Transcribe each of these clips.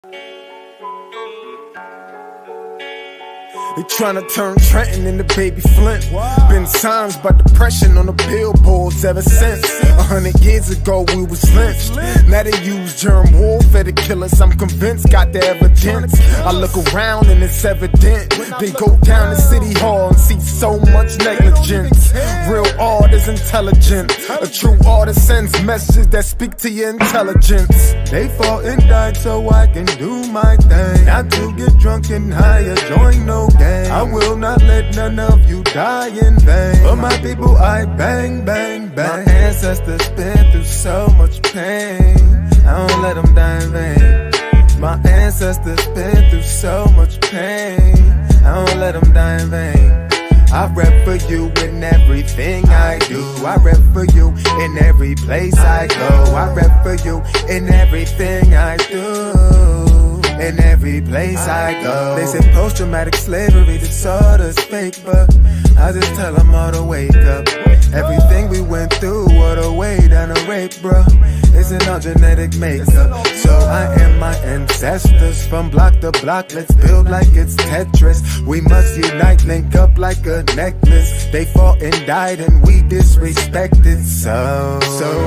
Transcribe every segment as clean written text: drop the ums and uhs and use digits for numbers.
They tryna turn Trenton into Baby Flint. Been signs by depression on the billboards ever since. 100 years ago we was lynched. Now they use germ warfare to kill us. I'm convinced, got the evidence. I look around and it's evident. Then go down to City Hall and see so much negligence. Real art is intelligent. A true artist sends messages that speak to your intelligence. They fought and died so I can do my thing. Not to get drunk and high or join no game. I will not let none of you die in vain. For my people I bang, bang, bang. My ancestors been through so much pain. I don't let them die in vain. My ancestors been through so much pain. I don't let them die in vain. I rep for you in everything I do. I rep for you in every place I go. I rep for you in everything I do. In every place I go. They say post-traumatic slavery disorder's fake, but I just tell them all to wake up. Everything we went through, what a way down a rape, bro. Isn't all genetic makeup. So I am my ancestors from block to block. Let's build like it's Tetris. We must unite, link up like a necklace. They fought and died and we disrespected. So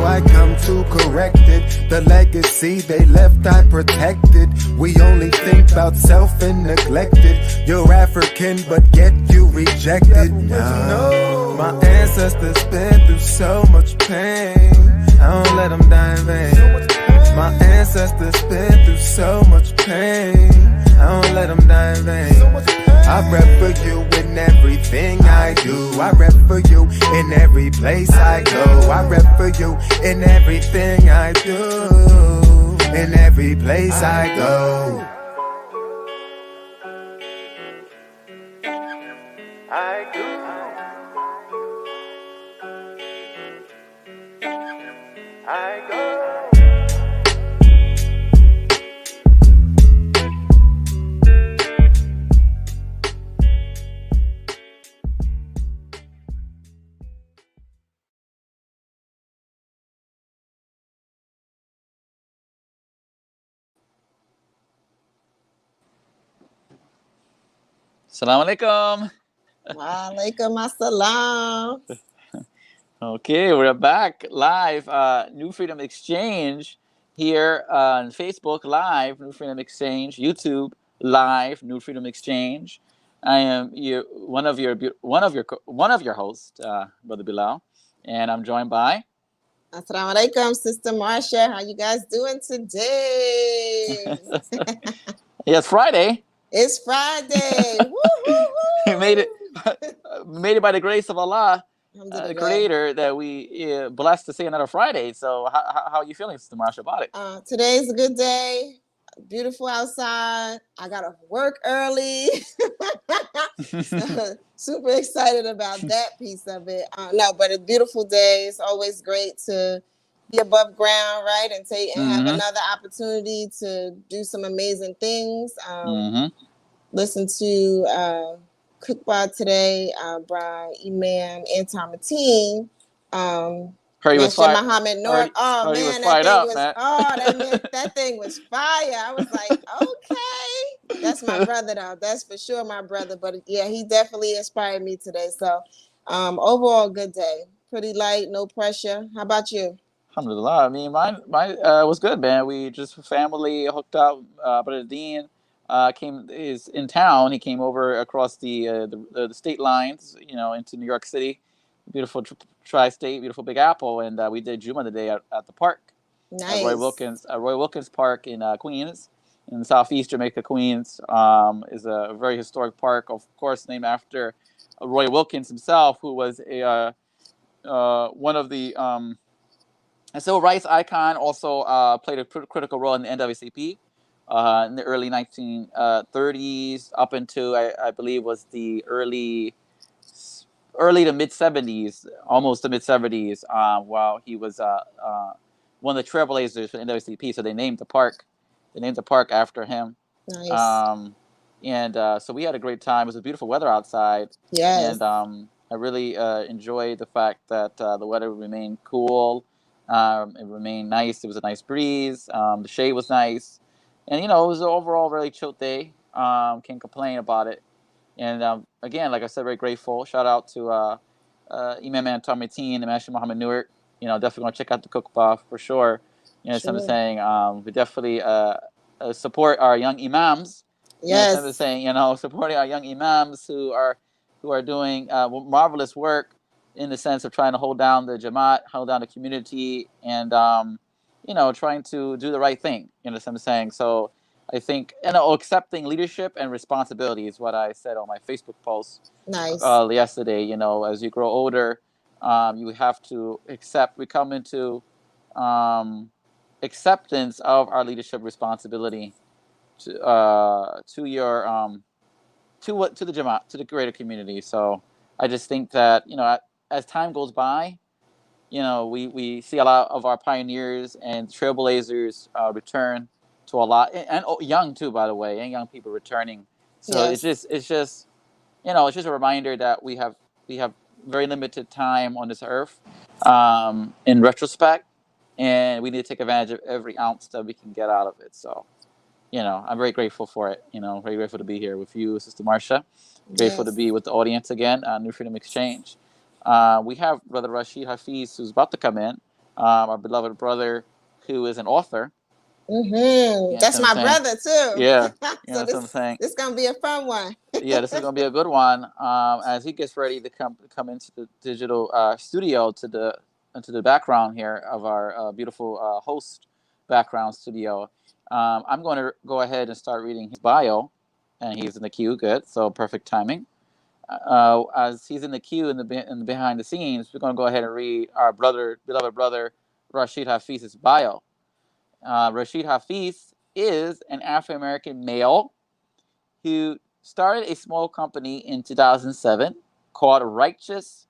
I come to correct it. The legacy they left I protected. We only think about self and neglected. You're African but yet you rejected. No. My ancestors been through so much pain. I don't let them die in vain. My ancestors been through so much pain. I don't let them die in vain. I rep for you in everything I do. I rep for you in every place I go. I rep for you in everything I do. In every place I go. I do. I go. Assalamu alaikum. Walaikum assalam. Okay, we're back live. New Freedom Exchange here on Facebook Live, New Freedom Exchange, YouTube Live, New Freedom Exchange. I am one of your hosts, Brother Bilal, and I'm joined by. Assalamu alaikum, Sister Marsha. How you guys doing today? Yeah, it's Friday. It's Friday. Woo-hoo-hoo. We made it. Made it by the grace of Allah. The Creator, that we blessed to see another Friday. So how are you feeling, Sister Marsha, about it? Today's a good day. Beautiful outside. I got to work early. So, super excited about that piece of it. No, but a beautiful day. It's always great to be above ground, right? And have another opportunity to do some amazing things. Listen to Khutbah today by Imam Anton Mateen. Heard he was fired. Muhammad Nur. Oh man, that thing was fire. I was like, okay, that's my brother though. That's for sure my brother. But yeah, he definitely inspired me today. So overall, good day. Pretty light, no pressure. How about you? Alhamdulillah. I mean, mine was good, man. We just family hooked up. Brother Deen is in town. He came over across the state lines, into New York City. Beautiful tri-state, beautiful Big Apple, and we did Juma today at the park. Nice. At Roy Wilkins Park in Queens, in Southeast Jamaica, Queens. Is a very historic park, of course, named after Roy Wilkins himself, who was one of the a civil rights icon. Also played a critical role in the NAACP in the early 1930s, up into I believe was the early to mid 70s, almost the mid 70s, while he was one of the trailblazers for the NAACP. So they named the park after him. Nice. So we had a great time. It was beautiful weather outside. Yes. And I really enjoyed the fact that the weather remained cool. It remained nice. It was a nice breeze. The shade was nice. And it was an overall really chill day. Can't complain about it. And again, like I said, very grateful. Shout out to Imam Antomiteen and Master Muhammad Newark. Definitely want to check out the cookbook for sure. So I'm Sure. saying we definitely support our young imams. So I'm Yes. saying supporting our young imams who are doing marvelous work in the sense of trying to hold down the Jamaat, hold down the community, and trying to do the right thing. So I'm saying so. I think accepting leadership and responsibility is what I said on my Facebook post Nice. yesterday. As you grow older, you have to accept. We come into acceptance of our leadership responsibility to your to the Jamaat, to the greater community. So I just think that as time goes by, we see a lot of our pioneers and trailblazers return to a lot, and young too, by the way, and young people returning. So it's Yes. just it's just a reminder that we have very limited time on this earth, in retrospect, and we need to take advantage of every ounce that we can get out of it. So I'm very grateful for it. Very grateful to be here with you, Sister Marsha. Grateful to Yes. be with the audience again on New Freedom Exchange. We have Brother Rasheed Hafeez, who's about to come in, our beloved brother, who is an author. That's So I'm my saying, brother too. yeah, So so I'm saying, this gonna be a fun one. yeah, this is gonna be a good one. As he gets ready to come into the digital studio into the background here of our beautiful host background studio. I'm going to go ahead and start reading his bio, and he's in the queue. Good, so perfect timing. As he's in the queue in the behind the scenes, we're going to go ahead and read our beloved brother, Rasheed Hafeez's bio. Rasheed Hafeez is an African American male who started a small company in 2007 called Righteous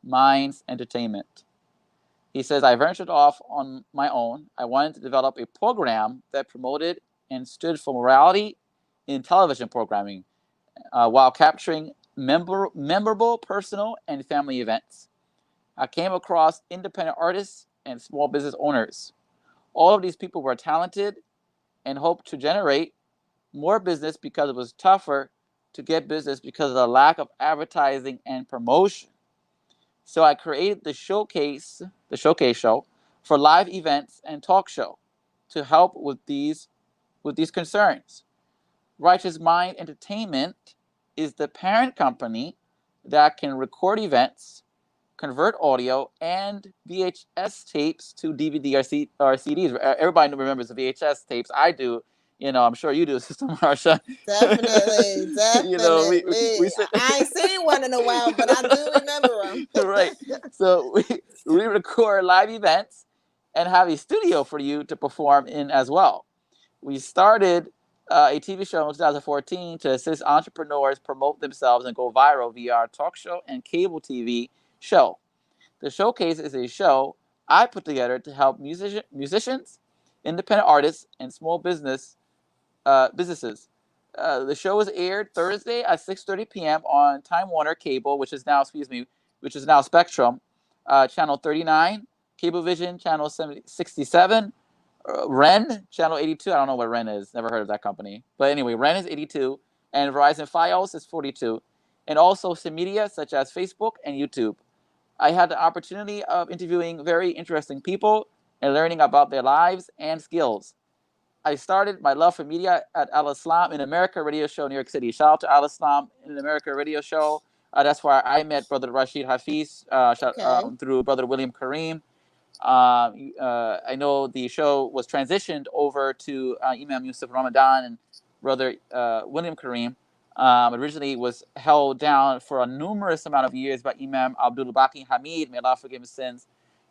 Minds Entertainment. He says, I ventured off on my own. I wanted to develop a program that promoted and stood for morality in television programming while capturing memorable personal and family events. I came across independent artists and small business owners. All of these people were talented and hoped to generate more business because it was tougher to get business because of the lack of advertising and promotion. So I created the showcase show for live events and talk show to help with these concerns. Righteous Mind Entertainment is the parent company that can record events, convert audio and VHS tapes to DVD or CDs. Everybody remembers the VHS tapes. I do. I'm sure you do, Sister Marsha. Definitely, We definitely. sit. I ain't seen one in a while, but I do remember them. Right. So we record live events and have a studio for you to perform in as well. We started a TV show in 2014 to assist entrepreneurs promote themselves and go viral via our talk show and cable TV show. The Showcase is a show I put together to help musicians, independent artists, and small businesses. The show was aired Thursday at 6:30 p.m. on Time Warner Cable, which is now Spectrum, channel 39, Cablevision channel 67, Ren channel 82. I don't know what Ren is. Never heard of that company. But anyway, Ren is 82, and Verizon Fios is 42, and also some media such as Facebook and YouTube. I had the opportunity of interviewing very interesting people and learning about their lives and skills. I started my love for media at Al Islam in America radio show, New York City. Shout out to Al Islam in America radio show. That's where I met Brother Rasheed Hafeez Okay. through Brother William Kareem. I know the show was transitioned over to Imam Yusuf Ramadan and Brother William Kareem. Originally was held down for a numerous amount of years by Imam Abdul Baqi Hamid, may Allah forgive his sins,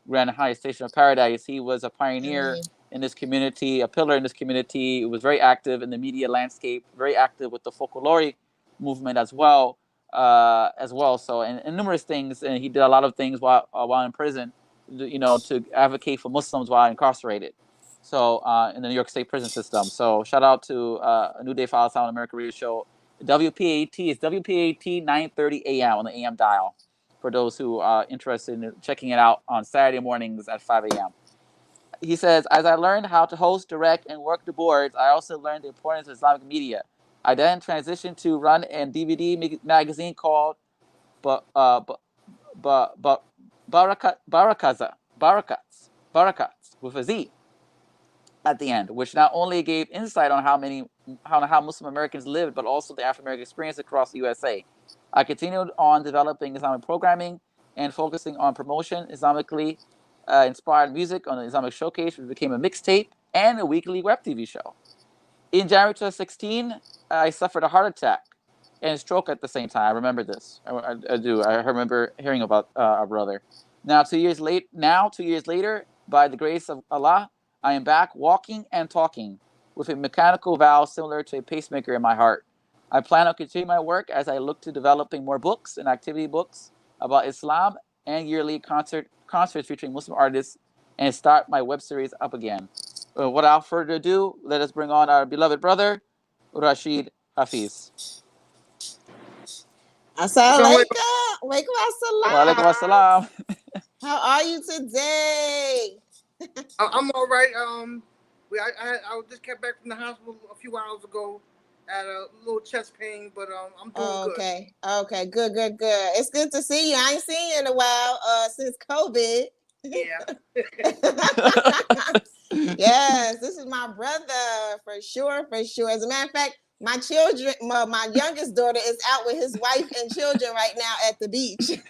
Grand High Station of Paradise. He was a pioneer in this community, a pillar in this community. He was very active in the media landscape, very active with the folklore movement as well. So and numerous things, and he did a lot of things while in prison, to advocate for Muslims while incarcerated. So in the New York State prison system. So shout out to a New Day for Al Sound America Radio Show. WPAT is WPAT 9:30 a.m. on the AM dial for those who are interested in checking it out on Saturday mornings at 5 a.m. He says, as I learned how to host, direct, and work the boards, I also learned the importance of Islamic media. I then transitioned to run a DVD magazine called but but Barakats with a Z at the end, which not only gave insight on how Muslim Americans lived, but also the African American experience across the USA. I continued on developing Islamic programming and focusing on promotion Islamically inspired music on the Islamic Showcase, which became a mixtape and a weekly web TV show. In January 2016, I suffered a heart attack and a stroke at the same time. I remember this. I do. I remember hearing about our brother. Now, 2 years later, by the grace of Allah, I am back walking and talking with a mechanical valve similar to a pacemaker in my heart. I plan on continuing my work as I look to developing more books and activity books about Islam and yearly concerts featuring Muslim artists and start my web series up again. Without further ado, let us bring on our beloved brother, Rasheed Hafeez. Assalamualaikum. Walaikum Wa alaikum assalam. assalam. How are you today? I'm all right. I just came back from the hospital a few hours ago. Had a little chest pain, but I'm doing good. Okay. Good. It's good to see you. I ain't seen you in a while. Since COVID. Yeah. Yes, this is my brother for sure. As a matter of fact, my youngest daughter is out with his wife and children right now at the beach.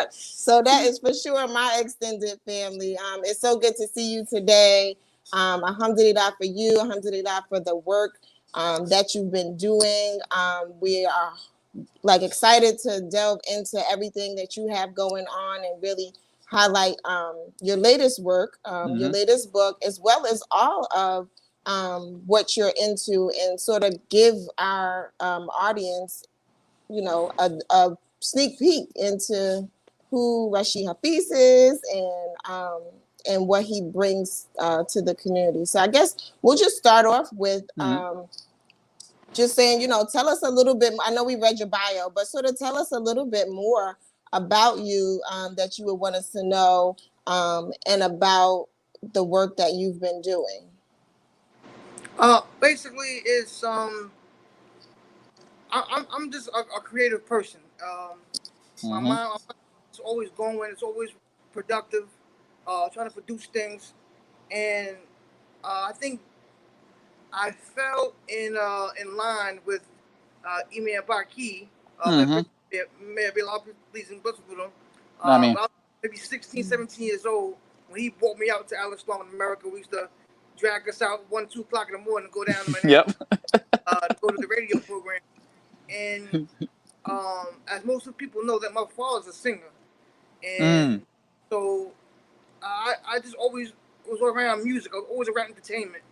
So that is for sure my extended family. It's so good to see you today. Alhamdulillah for you. Alhamdulillah for the work that you've been doing. We are excited to delve into everything that you have going on and really highlight your latest work, your latest book, as well as all of what you're into, and sort of give our audience, a sneak peek into who Rasheed Hafeez is and what he brings to the community. So I guess we'll just start off with just saying, tell us a little bit. I know we read your bio, but sort of tell us a little bit more about you that you would want us to know and about the work that you've been doing. Basically, it's I'm just a creative person. My mind is always going. It's always productive. Trying to produce things, and I think I fell in line with Emir Barkey. May Bilal please and bless with him. I was maybe 16, 17 years old when he brought me out to Al Islam in America. We used to drag us out 1, 2 o'clock in the morning and go down to Manhattan to go to the radio program. And as most of the people know, that my father's a singer, and so I just always was around music. I was always around entertainment.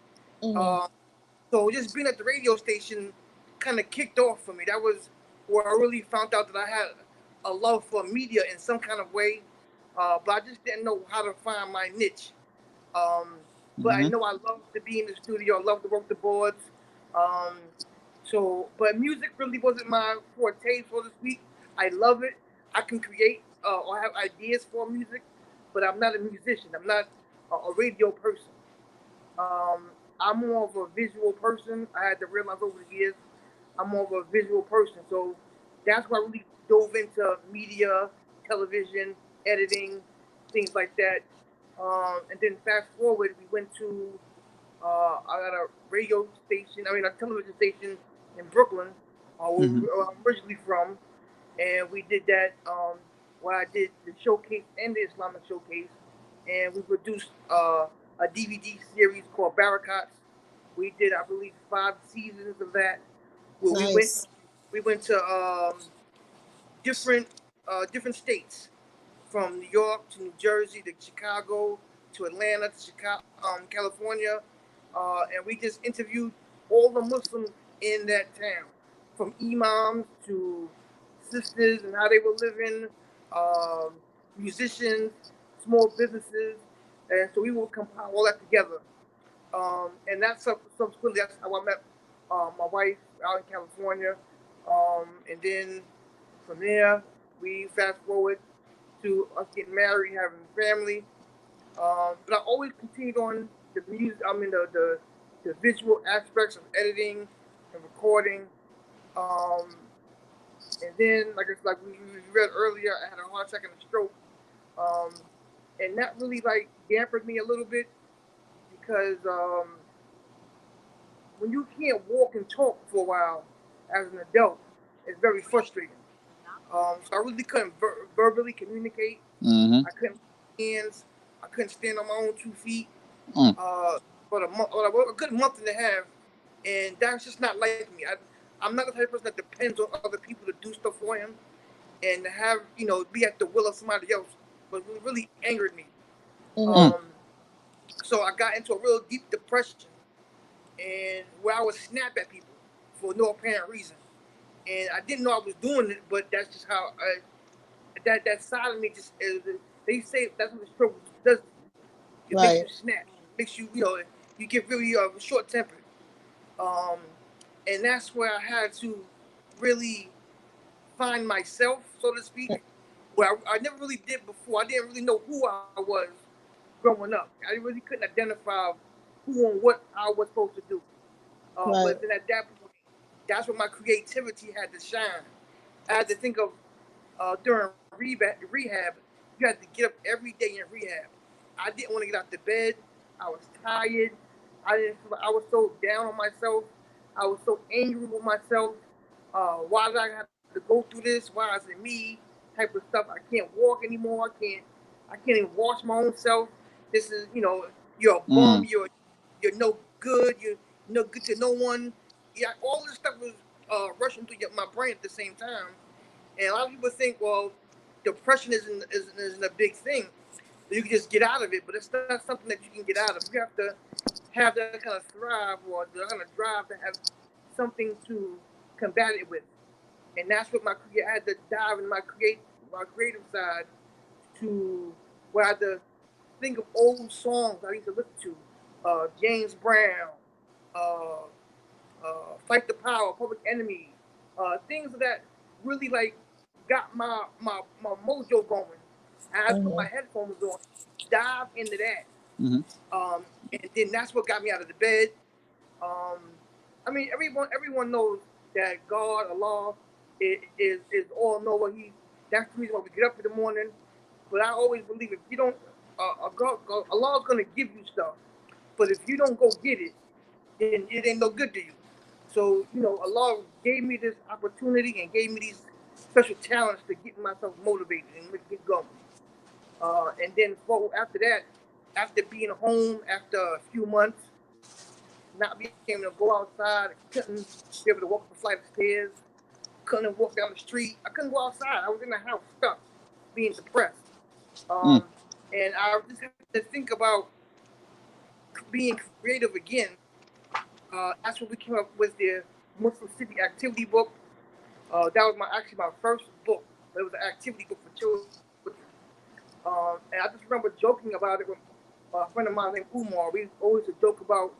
So just being at the radio station kind of kicked off for me. That was where I really found out that I had a love for media in some kind of way, but I just didn't know how to find my niche. But I know I love to be in the studio. I love to work the boards. But music really wasn't my forte, so to speak. I love it. I can create or have ideas for music, but I'm not a musician. I'm not a radio person. I'm more of a visual person. I had to realize over the years I'm more of a visual person. So that's why I really dove into media, television, editing, things like that. And then fast forward, we went to I got a a television station in Brooklyn, where I'm originally from, and we did that. Where I did the showcase and the Islamic showcase, and we produced a DVD series called Barakats. We did, I believe, 5 seasons of that. Where Nice. we went to different states, from New York to New Jersey to Chicago to Atlanta to California, and we just interviewed all the Muslims in that town, from imams to sisters and how they were living, musicians, small businesses, and so we will compile all that together. And subsequently, that's how I met my wife out in California. And then from there, we fast forward to us getting married, having a family. But I always continued on the music. I mean the visual aspects of editing and recording. Um, and then like we read earlier, I had a heart attack and a stroke. Um, and that really like dampened me a little bit because when you can't walk and talk for a while as an adult, it's very frustrating. So I really couldn't verbally communicate. Mm-hmm. I couldn't hands. I couldn't stand on my own 2 feet. Mm. For a month, a good month and a half, and that's just not like me. I'm not the type of person that depends on other people to do stuff for him, and to have be at the will of somebody else, but really angered me. Mm-hmm. Mm. Um, so I got into a real deep depression, and where I would snap at people for no apparent reason, and I didn't know I was doing it, but that's just how that side of me just they say that's what the stroke does. It makes Right. you snap, makes you you get really short tempered, um, and that's where I had to really find myself, so to speak, where I never really did before. I didn't really know who I was growing up. I really couldn't identify who and what I was supposed to do. Right. But then at that point, that's where my creativity had to shine. I had to think of during rehab, you had to get up every day in rehab. I didn't want to get out the bed. I was tired. I didn't. I was so down on myself. I was so angry with myself. Why did I have to go through this? Why is it me? Type of stuff. I can't walk anymore. I can't even wash my own self. This is, you're a bum. Mm. You're no good. You're no good to no one. Yeah, all this stuff was rushing through my brain at the same time. And a lot of people think, well, depression isn't a big thing. You can just get out of it, but it's not something that you can get out of. You have to have that kind of thrive or the kind of drive to have something to combat it with. And that's what I had to dive in my creative side to where I had to think of old songs I used to listen to, James Brown, uh, Fight the Power, Public Enemy, things that really like got my mojo going. And I put my Mm-hmm. headphones on, dive into that, Mm-hmm. and then that's what got me out of the bed. Um, I mean, everyone knows that God, Allah, is all knower. That's the reason why we get up in the morning. But I always believe if you don't, Allah is gonna give you stuff. But if you don't go get it, then it ain't no good to you. So Allah gave me this opportunity and gave me these special talents to get myself motivated and get going. And then after that, after being home after a few months, not being able to go outside, I couldn't be able to walk up a flight of stairs, couldn't walk down the street. I couldn't go outside. I was in the house stuck, being depressed. Mm. Um, and I just had to think about being creative again. That's when we came up with the Muslim City Activity Book. That was actually my first book. It was an activity book for children. And I just remember joking about it with a friend of mine named Umar. We always would joke about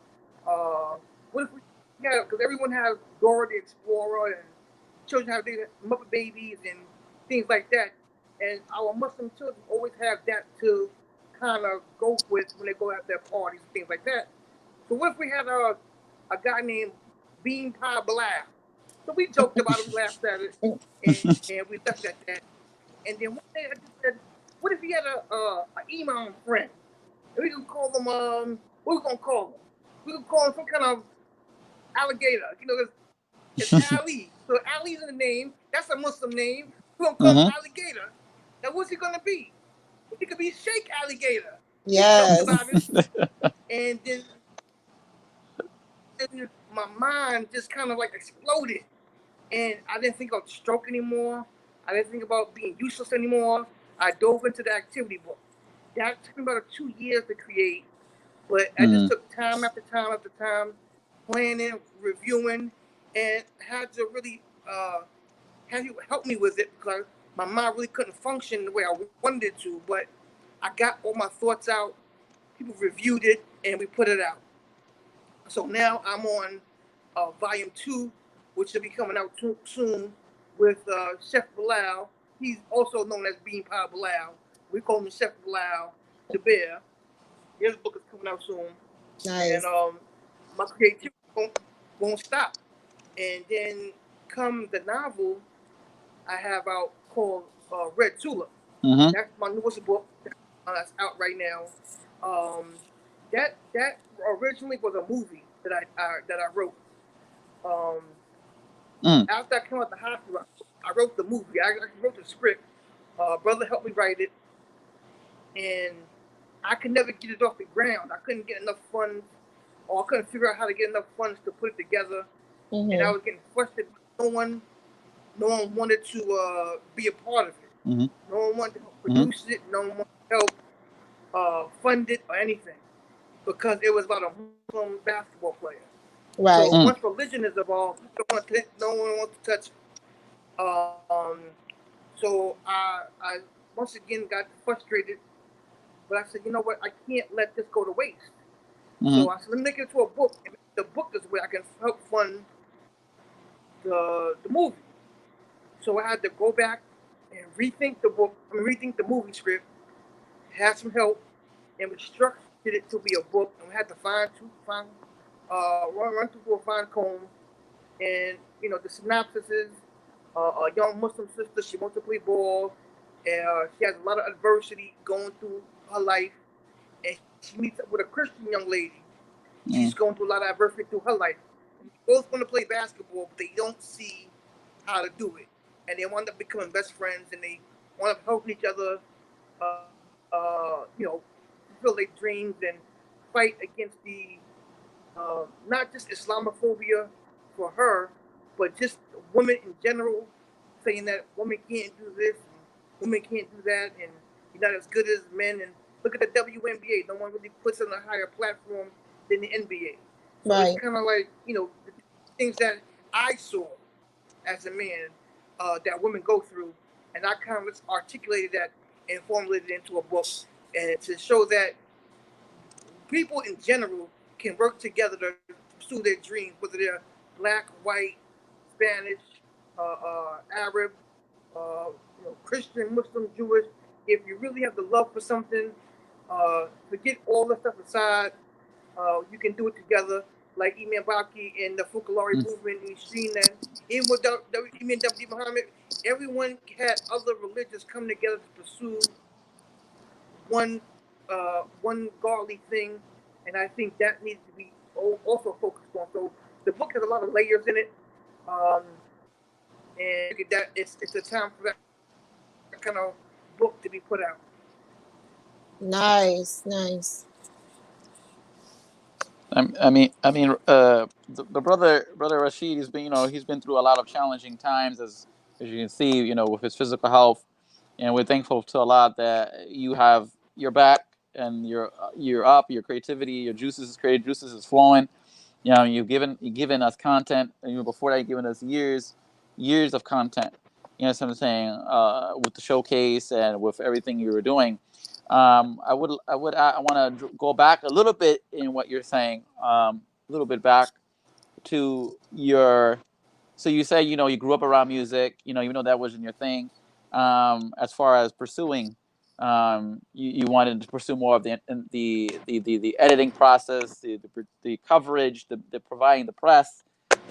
what if we had, because everyone has Dora the Explorer and children have their Muppet Babies and things like that. And our Muslim children always have that to kind of go with when they go out their parties and things like that. So what if we had a guy named Bean Pie Bilal? So we joked about it, we laughed at it, and we left it at that. And then one day I just said, what if he had a imam friend? And we could call them, what we gonna call them? We could call him some kind of alligator. It's Ali. So Ali's in the name. That's a Muslim name. We're gonna call him Mm-hmm. Alligator. Now what's he gonna be? He could be Sheikh Alligator. We joked about Yes. it, and then my mind just kind of like exploded, and I didn't think about stroke anymore. I didn't think about being useless anymore. I dove into the activity book. That took me about 2 years to create, but I just Mm. took time after time after time, planning, reviewing, and had to really had you help me with it because my mind really couldn't function the way I wanted it to. But I got all my thoughts out. People reviewed it, and we put it out. So now I'm on volume 2, which will be coming out soon with Chef Bilal. He's also known as Bean Pie Bilal. We call him Chef Bilal, the bear. His book is coming out soon, and Nice. my creativity won't stop. And then come the novel I have out called Red Tulip. Mm-hmm. That's my newest book that's out right now. Um, that originally was a movie that I wrote. Um, Mm. After I came out the hospital, I wrote the movie. I wrote the script. Brother helped me write it, and I could never get it off the ground. I couldn't get enough funds, or I couldn't figure out how to get enough funds to put it together. And I Mm-hmm. was getting frustrated. No one wanted to be a part of it. Mm-hmm. No one wanted to help Mm-hmm. produce it. No one wanted to help fund it or anything because it was about a Muslim basketball player. So Right. Mm. once religion is involved, no one wants to touch it. So I once again got frustrated, but I said, you know what, I can't let this go to waste. Mm-hmm. So I said, let me make it into a book. And the book is where I can help fund the movie. So I had to go back and rethink the movie script, had some help, and we structured it to be a book. And we had to run through a fine comb. And the synopsis is a young Muslim sister. She wants to play ball. She has a lot of adversity going through her life, and she meets up with a Christian young lady. She's Mm. going through a lot of adversity through her life. And they both want to play basketball, but they don't see how to do it, and they wind up becoming best friends, and they wind up helping each other, fulfill their dreams and fight against the not just Islamophobia for her, but just women in general, saying that women can't do this, and women can't do that, and you're not as good as men. And look at the WNBA; no one really puts it on a higher platform than the NBA. So it's Right. kind of like the things that I saw as a man that women go through, and I kind of articulated that and formulated it into a book, and to show that people in general can work together to pursue their dreams, whether they're black, white, Spanish, Arab, Christian, Muslim, Jewish. If you really have the love for something, forget all the stuff aside. You can do it together, like Imam Baki and the Fukalari Mm. movement. We've seen that. Even with Imam W. Muhammad, everyone had other religions come together to pursue one godly thing, and I think that needs to be also focused on. So the book has a lot of layers in it, um, and I figured that it's a time for that kind of book to be put out. Nice. Nice. The brother Rashid has been, he's been through a lot of challenging times, as you can see, with his physical health, and we're thankful to Allah that you have your back and you're up, your creativity, your creative juices is flowing. You've given us content, and even before that, you've given us years of content. You know what I'm saying? With the showcase and with everything you were doing. I want to go back a little bit in what you're saying. A little bit back to your. So you say you grew up around music. Even though that wasn't your thing. As far as pursuing, you wanted to pursue more of the editing process, the coverage, the providing the press,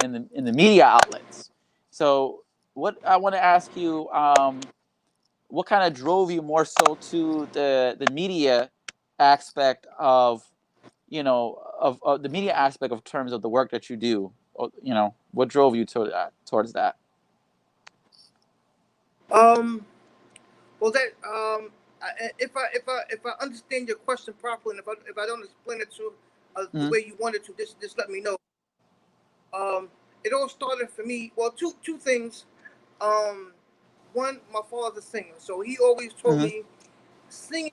in the media outlets. So what I want to ask you, what kind of drove you more so to the media aspect of of the media aspect of terms of the work that you do? What drove you towards that? Um, well, if I understand your question properly, and if I don't explain it to the Mm-hmm. way you wanted to, just let me know. It all started for me. Well, two things. Um, One, my father's a singer, so he always told Mm-hmm. me singing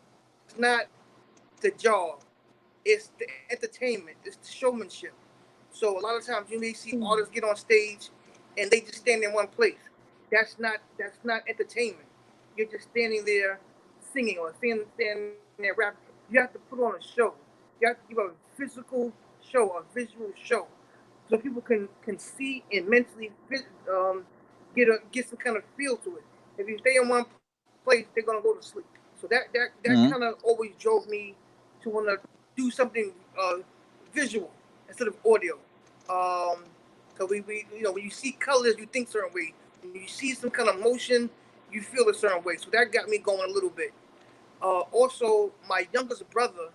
is not the job; it's the entertainment, it's the showmanship. So a lot of times you may see artists get on stage and they just stand in one place. That's not entertainment. You're just standing there singing or standing there rapping. You have to put on a show. You have to give a physical show, a visual show, so people can see and mentally get some kind of feel to it. If you stay in one place, they're gonna go to sleep. So that kind of always drove me to want to do something visual instead of audio. Because we when you see colors, you think certain way. When you see some kind of motion, you feel a certain way. So that got me going a little bit. Also, my youngest brother,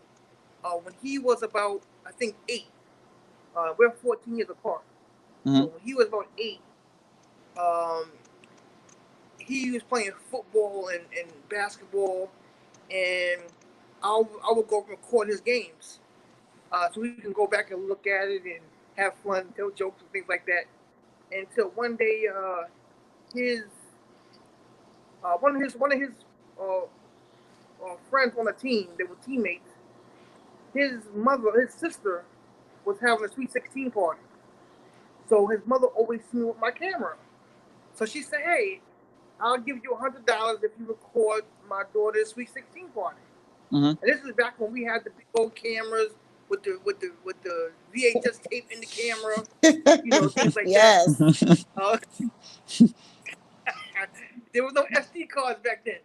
when he was about, I think, 8, we're 14 years apart. So when he was about 8, um, he was playing football and basketball, and I would go record his games, so we can go back and look at it and have fun, tell jokes and things like that. Until one day, his one of his friends on the team, they were teammates. His sister, was having a Sweet 16 party. So his mother always seen me with my camera. So she said, "Hey, I'll give you $100 if you record my daughter's Sweet 16 party." And this is back when we had the big old cameras with the VHS tape in the camera, things like Yes. that. There was no SD cards back then.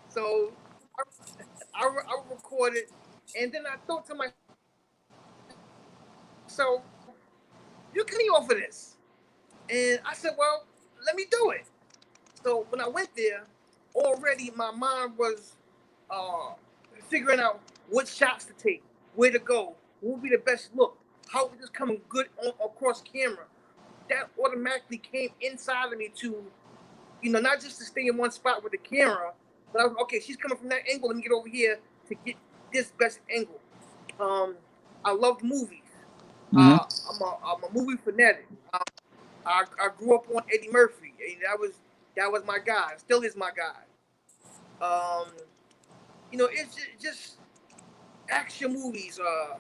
So I recorded, and then I thought to myself, you can make money off of this. And I said, well, let me do it. So when I went there, already my mind was uh, figuring out what shots to take, where to go, what would be the best look, how would this come good across camera. That automatically came inside of me to, not just to stay in one spot with the camera, but I was, okay, she's coming from that angle, let me get over here to get this best angle. I loved movies. I'm a movie fanatic. I grew up on Eddie Murphy. And that was my guy. Still is my guy. It's just action movies. Uh,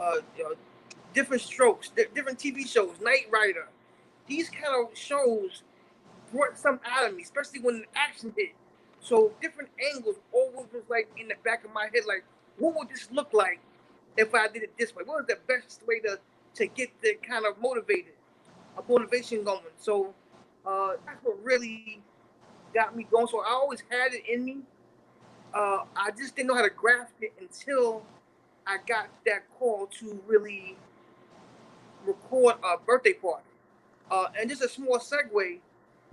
uh, Different strokes, different TV shows, Knight Rider. These kind of shows brought something out of me, especially when the action hit. So different angles always was like in the back of my head, like, what would this look like if I did it this way? What is the best way to get the kind of motivation going? So that's what really got me going. So I always had it in me. I just didn't know how to grasp it until I got that call to really record a birthday party. And just a small segue.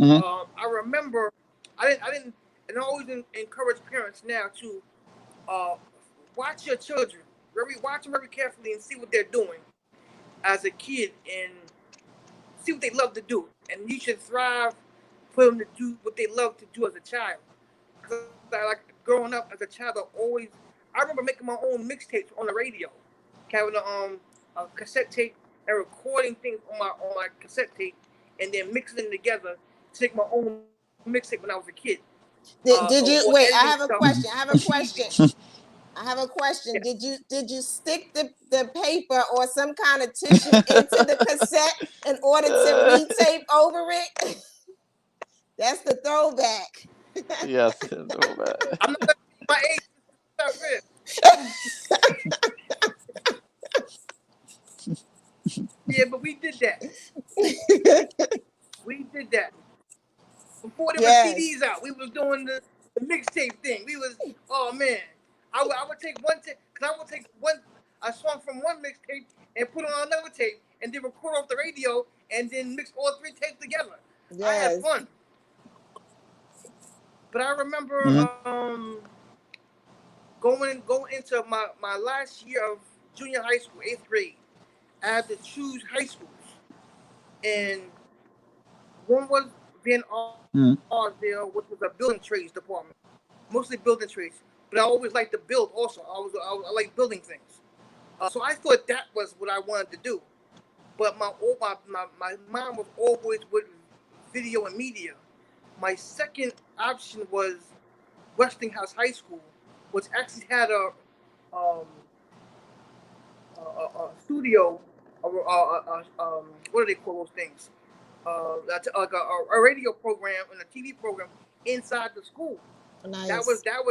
I remember I didn't, and I always encourage parents now to uh, watch your children, watch them very carefully and see what they're doing as a kid and see what they love to do. And you should thrive for them to do what they love to do as a child. Because I like growing up as a child, I remember making my own mixtapes on the radio, having a cassette tape and recording things on my cassette tape, and then mixing them together to make my own mixtape when I was a kid. Did you Or wait? I editing have a stuff question. on TV. I have a question. Yeah. Did you stick the paper or some kind of tissue into the cassette in order to retape over it? That's the throwback. Yes, throwback. I'm not gonna see my age. Stuff is. Yeah, but we did that. We did that. Before there were CDs out, we was doing the mixtape thing. We was, oh man, I would take because I would take a song from one mixtape and put it on another tape, and then record off the radio, and then mix all 3 tapes together. I had fun. But I remember going into my last year of junior high school, 8th grade. I had to choose high schools, and one was Van Arsdale, which was a building trades department, mostly building trades. But I always liked to build. Also, I like building things. So I thought that was what I wanted to do. But my mind was always with video and media. My second option was Westinghouse High School, which actually had a studio. What do they call those things? Like a radio program and a TV program inside the school. Nice. That was their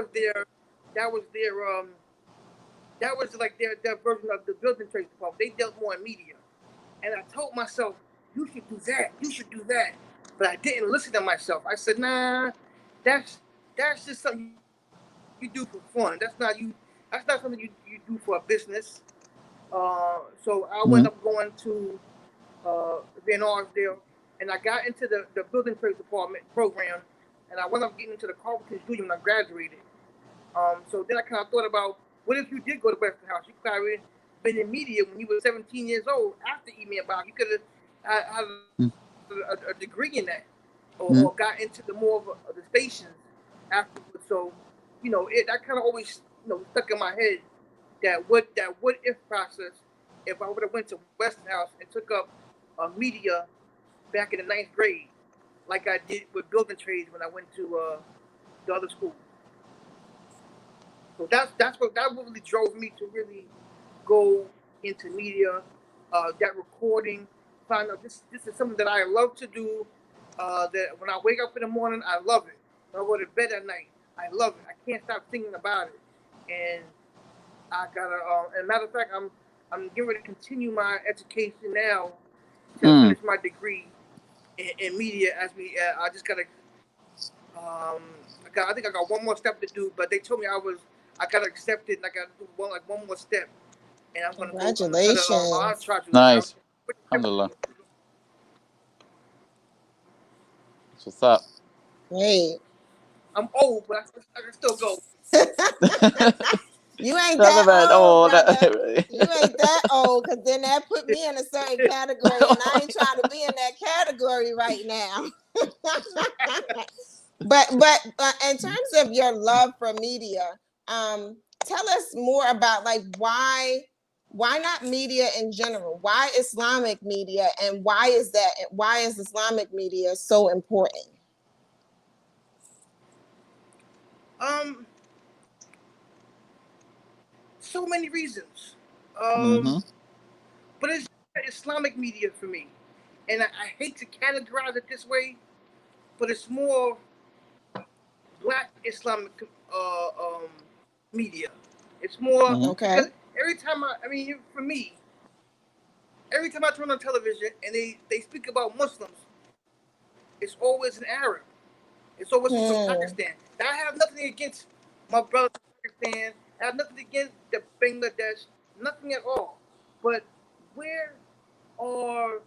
like their version of the building trades department. They dealt more in media, and I told myself, you should do that, you should do that, but I didn't listen to myself. I said, nah, that's just something you do for fun. That's not you. That's not something you do for a business. So I Mm-hmm. went up going to Van Arsdale, and I got into the building trades department program, and I wound up getting into the carpentry studio when I graduated. So then I kind of thought about what if you did go to Westinghouse? You could have been in media when you were 17 years old after E-Man Bob. You could have had a degree in that, Mm-hmm. or got into the more of the stations afterwards. So, that kind of always stuck in my head that what if process if I would have went to Westinghouse and took up media back in the ninth grade, like I did with building trades when I went to the other school. So that really drove me to really go into media, that recording, find out this is something that I love to do. That when I wake up in the morning, I love it. When I go to bed at night, I love it. I can't stop thinking about it. And I gotta. As a matter of fact, I'm getting ready to continue my education now to Mm. finish my degree in media. I just gotta. I think I got one more step to do, but they told me I got accepted, and I got to do one more step, and I'm gonna go. I'm gonna try to. I'll Congratulations. try to. Nice. Alhamdulillah. That's what's up. Great. I'm old, but I can still go. You ain't That's that about old, all brother. that. You ain't that old, because then that put me in a certain category, and I ain't trying to be in that category right now. but in terms of your love for media, tell us more about like why not media in general? Why Islamic media, and why is Islamic media so important? Um, so many reasons. Mm-hmm. But it's Islamic media for me, and I hate to categorize it this way, but it's more Black Islamic media. It's more Mm-hmm. Okay. because every time for me, every time I turn on television and they speak about Muslims, it's always an Arab. It's always from Hmm. Pakistan. Now, I have nothing against my brother from Pakistan. I have nothing against the Bangladesh. Nothing at all. But where are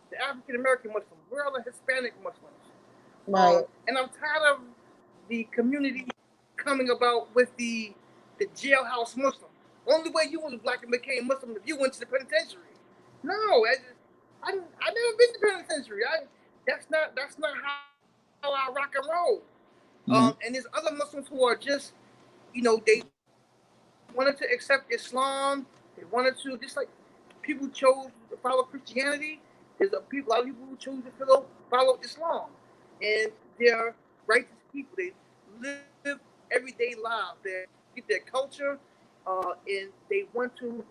the African American Muslims? Where are the Hispanic Muslims? Right. And I'm tired of the community coming about with the jailhouse Muslim. Only way you was black and became Muslim if you went to the penitentiary. No, I never been to the penitentiary. That's not how I rock and roll. Mm-hmm. And there's other Muslims who are just, they wanted to accept Islam. They wanted to, just like people chose to follow Christianity. A lot of people who chose to follow Islam, and they're righteous people. They live everyday lives. They get their culture, and they want to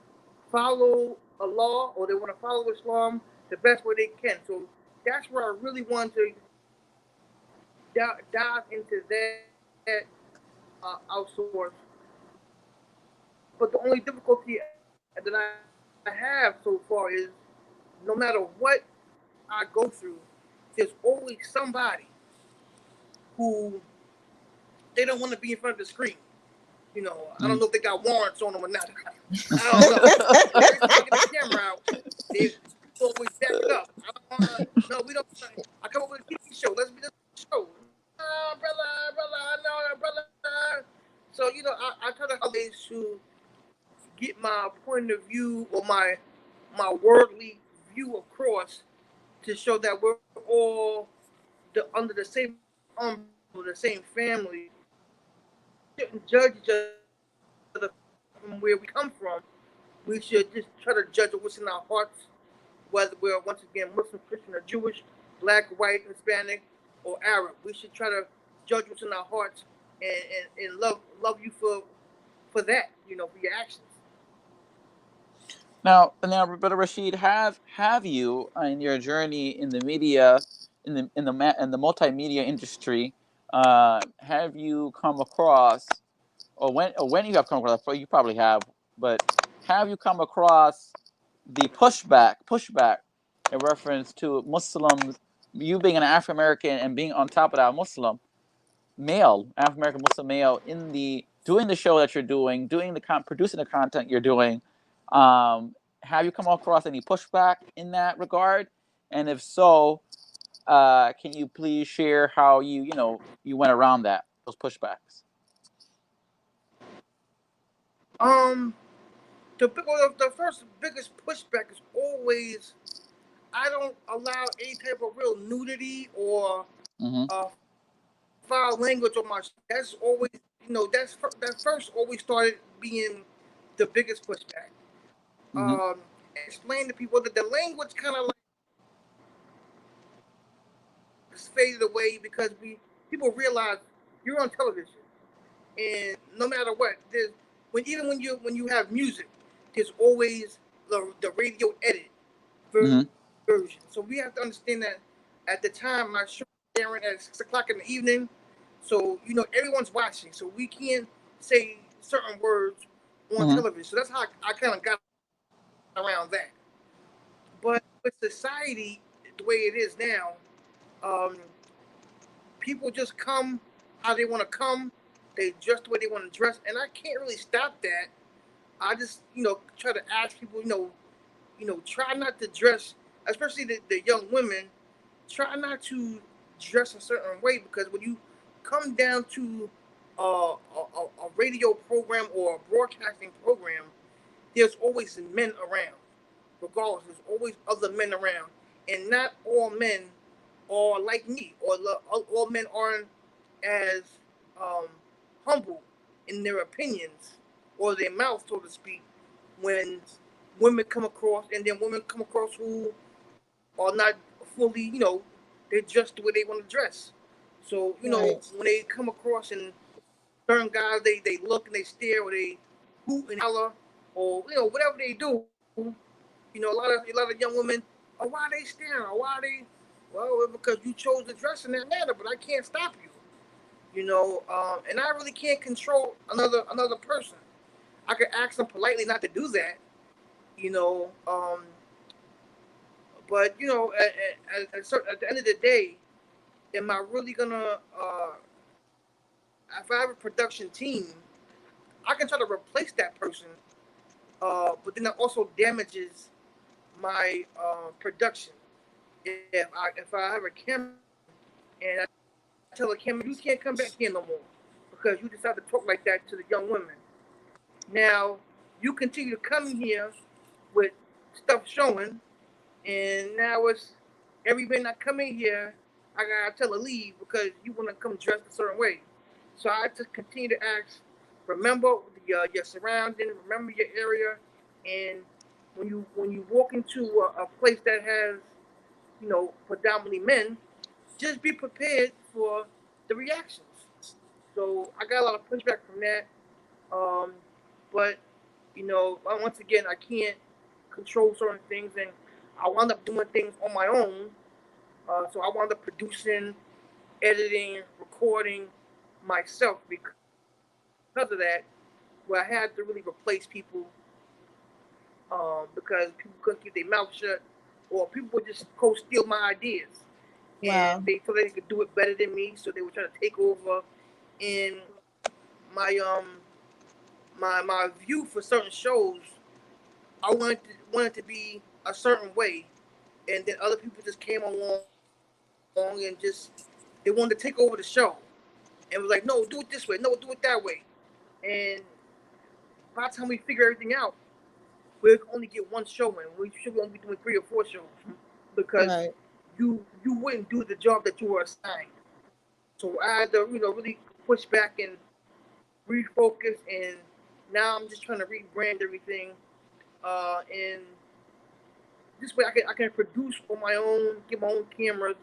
follow Allah, or they want to follow Islam the best way they can. So that's where I really want to dive into that outsource. But the only difficulty that I have so far is no matter what I go through, there's always somebody who they don't want to be in front of the screen. I don't know if they got warrants on them or not. I don't know. Every time I get the camera out, they always back it up. I don't want to. No, we don't. I come up with a TV show. Let's be this show. Brother, I know, brother. So I try to find ways to get my point of view or my worldly view across to show that we're all under the same umbrella, the same family. Shouldn't judge each other from where we come from. We should just try to judge what's in our hearts, whether we're once again Muslim, Christian, or Jewish, black, white, Hispanic, or Arab. We should try to judge what's in our hearts and love you for that, for your actions. Now, Brother Rashid, have you in your journey in the media, in the multimedia industry, have you come across, or when you have come across, you probably have, but have you come across the pushback in reference to Muslims, you being an African American and being on top of that Muslim male, African American Muslim male in the doing the show that you're doing, producing the content you're doing, have you come across any pushback in that regard? And if so, can you please share how you went around those pushbacks? The first biggest pushback is always I don't allow any type of real nudity or Mm-hmm. foul language on my. That's always that first always started being the biggest pushback. Mm-hmm. Explain to people that the language kind of like faded away because people realize you're on television, and no matter what, there's when you have music, there's always the radio edit Mm-hmm. version. So we have to understand that at the time my show was airing at 6 o'clock in the evening, so everyone's watching, so we can't say certain words on Mm-hmm. television. So that's how I kind of got around that. But with society the way it is now, um, people just come how they want to come. They dress the way they want to dress, and I can't really stop that. I just try to ask people, try not to dress, especially the young women. Try not to dress a certain way because when you come down to a radio program or a broadcasting program, there's always men around. Regardless, there's always other men around, and not all men are like me, or all men aren't as um, humble in their opinions or their mouth, so to speak, when women come across, and then women come across who are not fully, they dress the way they want to dress. So, Right. when they come across and certain guys, they look and they stare or they hoot and holler or, whatever they do, a lot of young women, oh, why are they staring? Or why are they, well, because you chose to dress in that manner, but I can't stop you. And I really can't control another person. I could ask them politely not to do that, you know. But at the end of the day, am I really gonna? If I have a production team, I can try to replace that person, but then that also damages my production. If I have a cameraman and I tell the cameraman you can't come back here no more because you decided to talk like that to the young women. Now you continue to come here with stuff showing, and now it's every man that come in here, I gotta tell her leave because you want to come dressed a certain way. So I just continue to ask, remember your surrounding, remember your area, and when you walk into a place that has predominantly men, just be prepared for the reactions. So I got a lot of pushback from that. Um, but once again, I can't control certain things, and I wound up doing things on my own. So I wound up producing, editing, recording myself because of that. Where I had to really replace people because people couldn't keep their mouth shut, or people would just go steal my ideas, and Wow. they thought they could do it better than me, so they were trying to take over. And my my view for certain shows, I wanted to be a certain way, and then other people just came along and just they wanted to take over the show, and was like, no, do it this way, no, do it that way, and by the time we figure everything out, we'll only get one show in. We should only be doing 3 or 4 shows because Right. you wouldn't do the job that you were assigned. So I had to really push back and refocus, and now I'm just trying to rebrand everything, and this way I can produce on my own, get my own cameras,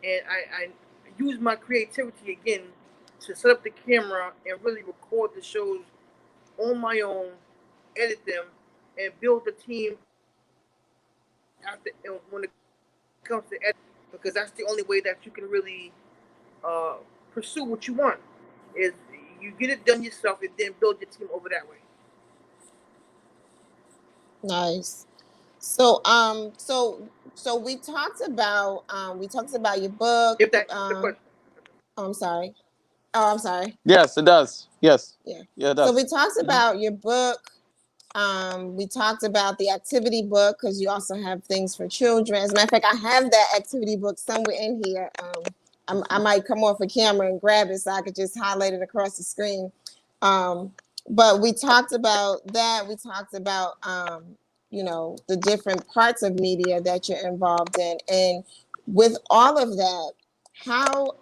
and I use my creativity again to set up the camera and really record the shows on my own, edit them, and build the team after when it comes to editing, because that's the only way that you can really uh, pursue what you want. Is you get it done yourself and then build your team over that way. Nice. So we talked about your book. If that answers the question. Oh, I'm sorry. Oh, I'm sorry. Yes, it does. Yes. Yeah. Yeah, it So does. we talked about your book. We talked about the activity book because you also have things for children. As a matter of fact, I have that activity book somewhere in here. I might come off a camera and grab it so I could just highlight it across the screen. But we talked about that. We talked about the different parts of media that you're involved in, and with all of that, how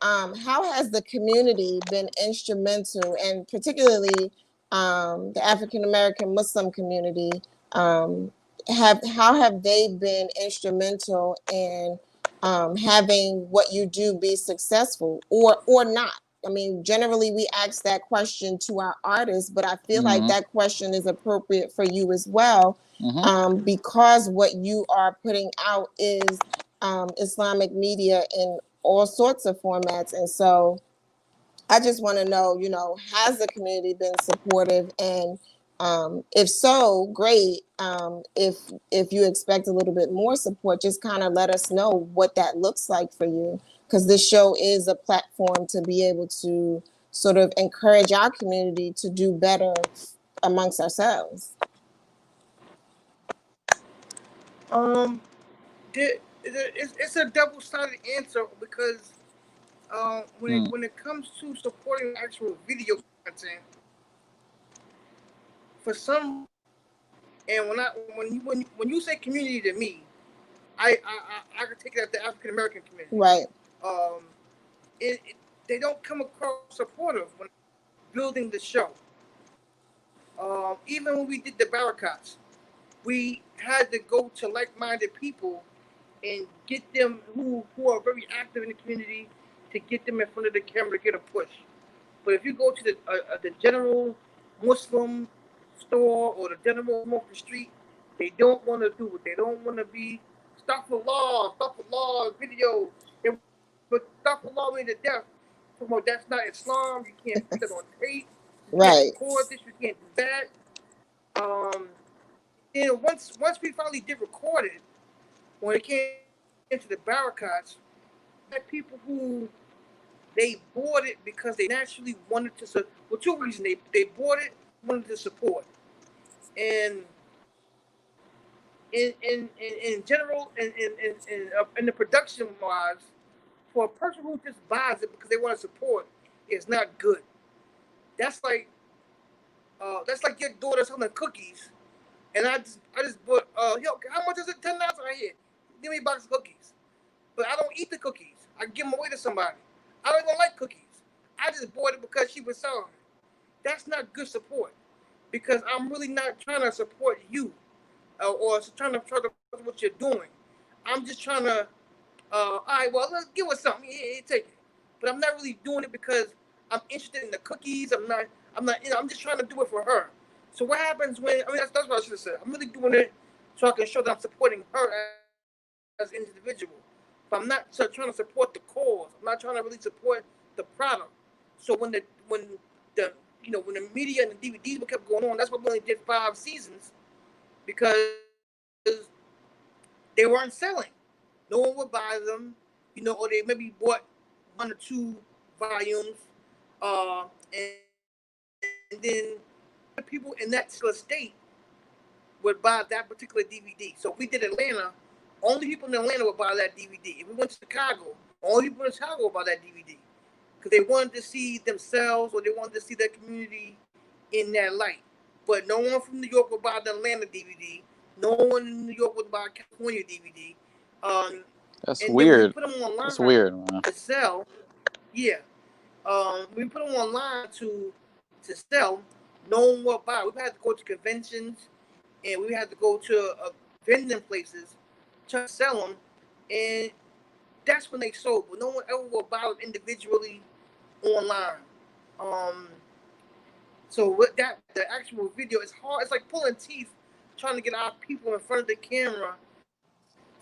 has the community been instrumental, and particularly the African American Muslim community, how have they been instrumental in having what you do be successful or not? I mean, generally we ask that question to our artists, but I feel like that question is appropriate for you as well, because what you are putting out is Islamic media in all sorts of formats. And so I just want to know, has the community been supportive? And if so, great. If you expect a little bit more support, just kind of let us know what that looks like for you, because this show is a platform to be able to sort of encourage our community to do better amongst ourselves. It's a double-sided answer because when it comes to supporting actual video content, for some, and when you say community to me, I can take it as the African American community. Right. Um, they don't come across supportive when building the show. Even when we did the barricads, we had to go to like-minded people and get them who are very active in the community to get them in front of the camera to get a push. But if you go to the general Muslim store or the general Muslim off the street, they don't want to do it. They don't want to be stop for law, video. But stop for law means the death. Well, that's not Islam. You can't put that on tape. You can't Right. record this. You can't do that. And once we finally did record it, when it came into the barricads, we had people who they bought it because they naturally wanted to. Well, two reasons they bought it, wanted to support, and in general, in the production wise, for a person who just buys it because they want to support, is not good. That's like your daughter selling cookies, and I just bought yo, how much is it? $10 right here. Give me a box of cookies. But I don't eat the cookies. I give them away to somebody. I don't even like cookies. I just bought it because she was selling it. That's not good support, because I'm really not trying to support you or trying to what you're doing. I'm just trying to, all right, well, let's give us something. Yeah, take it. But I'm not really doing it because I'm interested in the cookies. I'm not, I'm just trying to do it for her. So what happens when, that's what I should have said. I'm really doing it so I can show that I'm supporting her as an individual. But I'm not trying to support the cause. I'm not trying to really support the product. So the when the media and the DVDs kept going on, that's why we only did 5 seasons, because they weren't selling. No one would buy them, or they maybe bought 1 or 2 volumes, and then only the people in that particular state would buy that particular DVD. So if we did Atlanta, only people in Atlanta would buy that DVD. If we went to Chicago, only people in Chicago would buy that DVD, because they wanted to see themselves or they wanted to see their community in that light. But no one from New York would buy the Atlanta DVD. No one in New York would buy a California DVD. Um, That's and then when we weird. put them online That's weird, man. to sell, yeah, we put them online to sell. No one would buy. We had to go to conventions, and we had to go to vending places to sell them, and that's when they sold. But no one ever will buy them individually online. Um, so with that, the actual video is hard. It's like pulling teeth, trying to get our people in front of the camera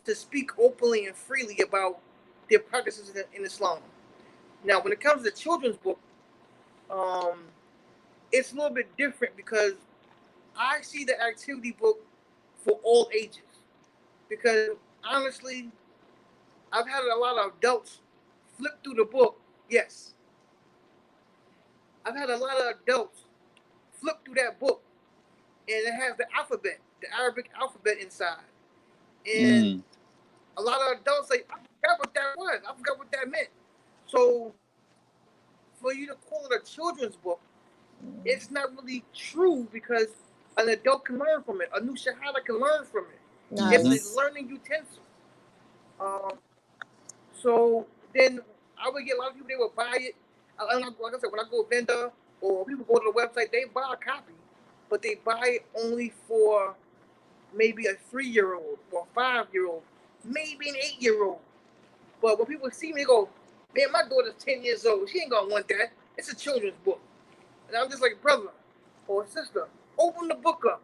to speak openly and freely about their practices in Islam. Now, when it comes to children's book, um, it's a little bit different because I see the activity book for all ages. Because honestly, I've had a lot of adults flip through the book. Yes, I've had a lot of adults flip through that book, and it has the alphabet, the Arabic alphabet inside, and Mm. a lot of adults say, "I forgot what that was. I forgot what that meant." So for you to call it a children's book, it's not really true because an adult can learn from it. A new shahada can learn from it. It's Nice. a learning utensil. Um, so then I would get a lot of people, they would buy it. Like I said, when I go vendor or people go to the website, they buy a copy, but they buy it only for maybe a 3-year-old or a 5-year-old, maybe an 8-year-old. But when people see me, they go, "Man, my daughter's 10 years old. She ain't gonna want that. It's a children's book." And I'm just like, "Brother or sister, open the book up.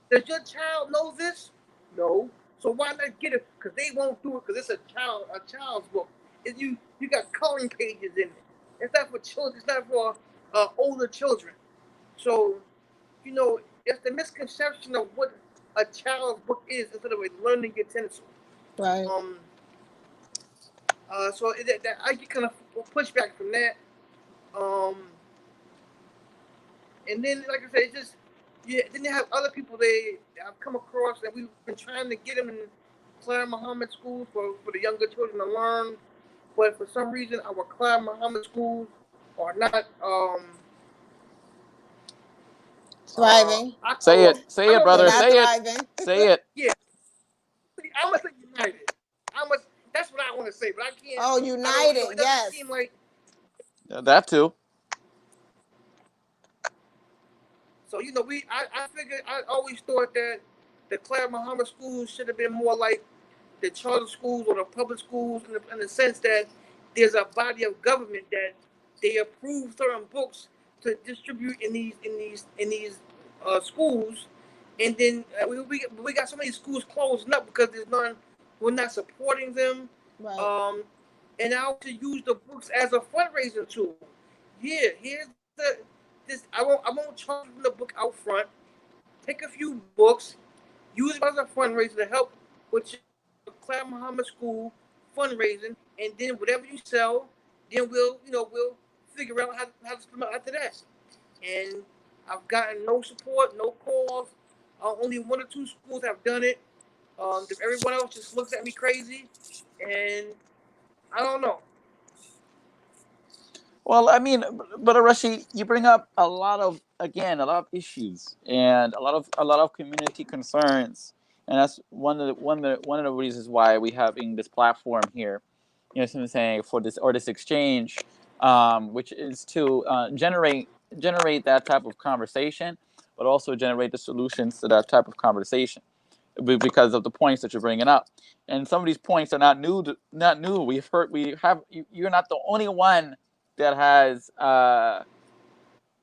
Does your child know this? No. So why not get it? Because they won't do it because it's a child's book. You got coloring pages in it. It's not for children. It's not for older children. So it's the misconception of what a child's book is instead of a learning utensil. Right. So I get kind of pushback from that. Um, and then, like I said, it's just Then you have other people I've come across, and we've been trying to get them in Clyde Muhammad schools for the younger children to learn, but for some reason our Clyde Muhammad schools are not Thriving. Say it, They're brother. not Say it, thriving. say it. Yeah, I must say united. That's what I want to say, but I can't. Oh, united. It doesn't Yes. seem like. That too. So I figured, I always thought that the Clyde Muhammad schools should have been more like the charter schools or the public schools in the sense that there's a body of government that they approve certain books to distribute in these schools, and then we got so many schools closing up because we're not supporting them. Right. And I also use the books as a fundraising tool. Here's I won't charge for the book out front. Pick a few books, use it as a fundraiser to help with your Clyde Muhammad School fundraising, and then whatever you sell, then we'll figure out how to split after that. And I've gotten no support, no calls. Only 1 or 2 schools have done it. Everyone else just looks at me crazy, and I don't know. Well, I mean, but Rashid, you bring up a lot of issues and a lot of community concerns, and that's one of the reasons why we having this platform here. You know, what I'm saying, for this exchange, which is to generate that type of conversation, but also generate the solutions to that type of conversation, because of the points that you're bringing up. And some of these points are not new. Not new. You're not the only one that has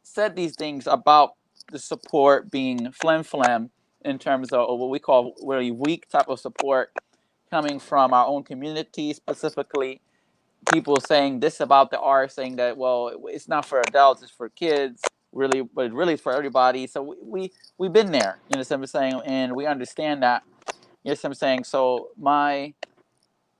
said these things about the support being flim flam, in terms of what we call really weak type of support coming from our own community, specifically people saying this about the art, saying that, well, it's not for adults, it's for kids, really, but really it's for everybody. So we've been there, you know what I'm saying, and we understand that. You know what I'm saying. So my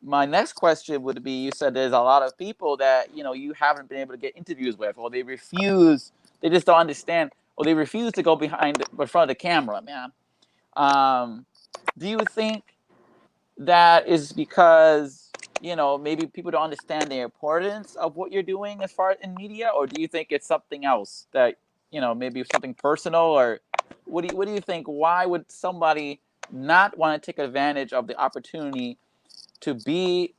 next question would be: you said there's a lot of people that you haven't been able to get interviews with, or they refuse, they just don't understand, or they refuse to go in front of the camera, man. Do you think that is because maybe people don't understand the importance of what you're doing as far as in media, or do you think it's something else that maybe something personal, or what do you think? Why would somebody not want to take advantage of the opportunity to be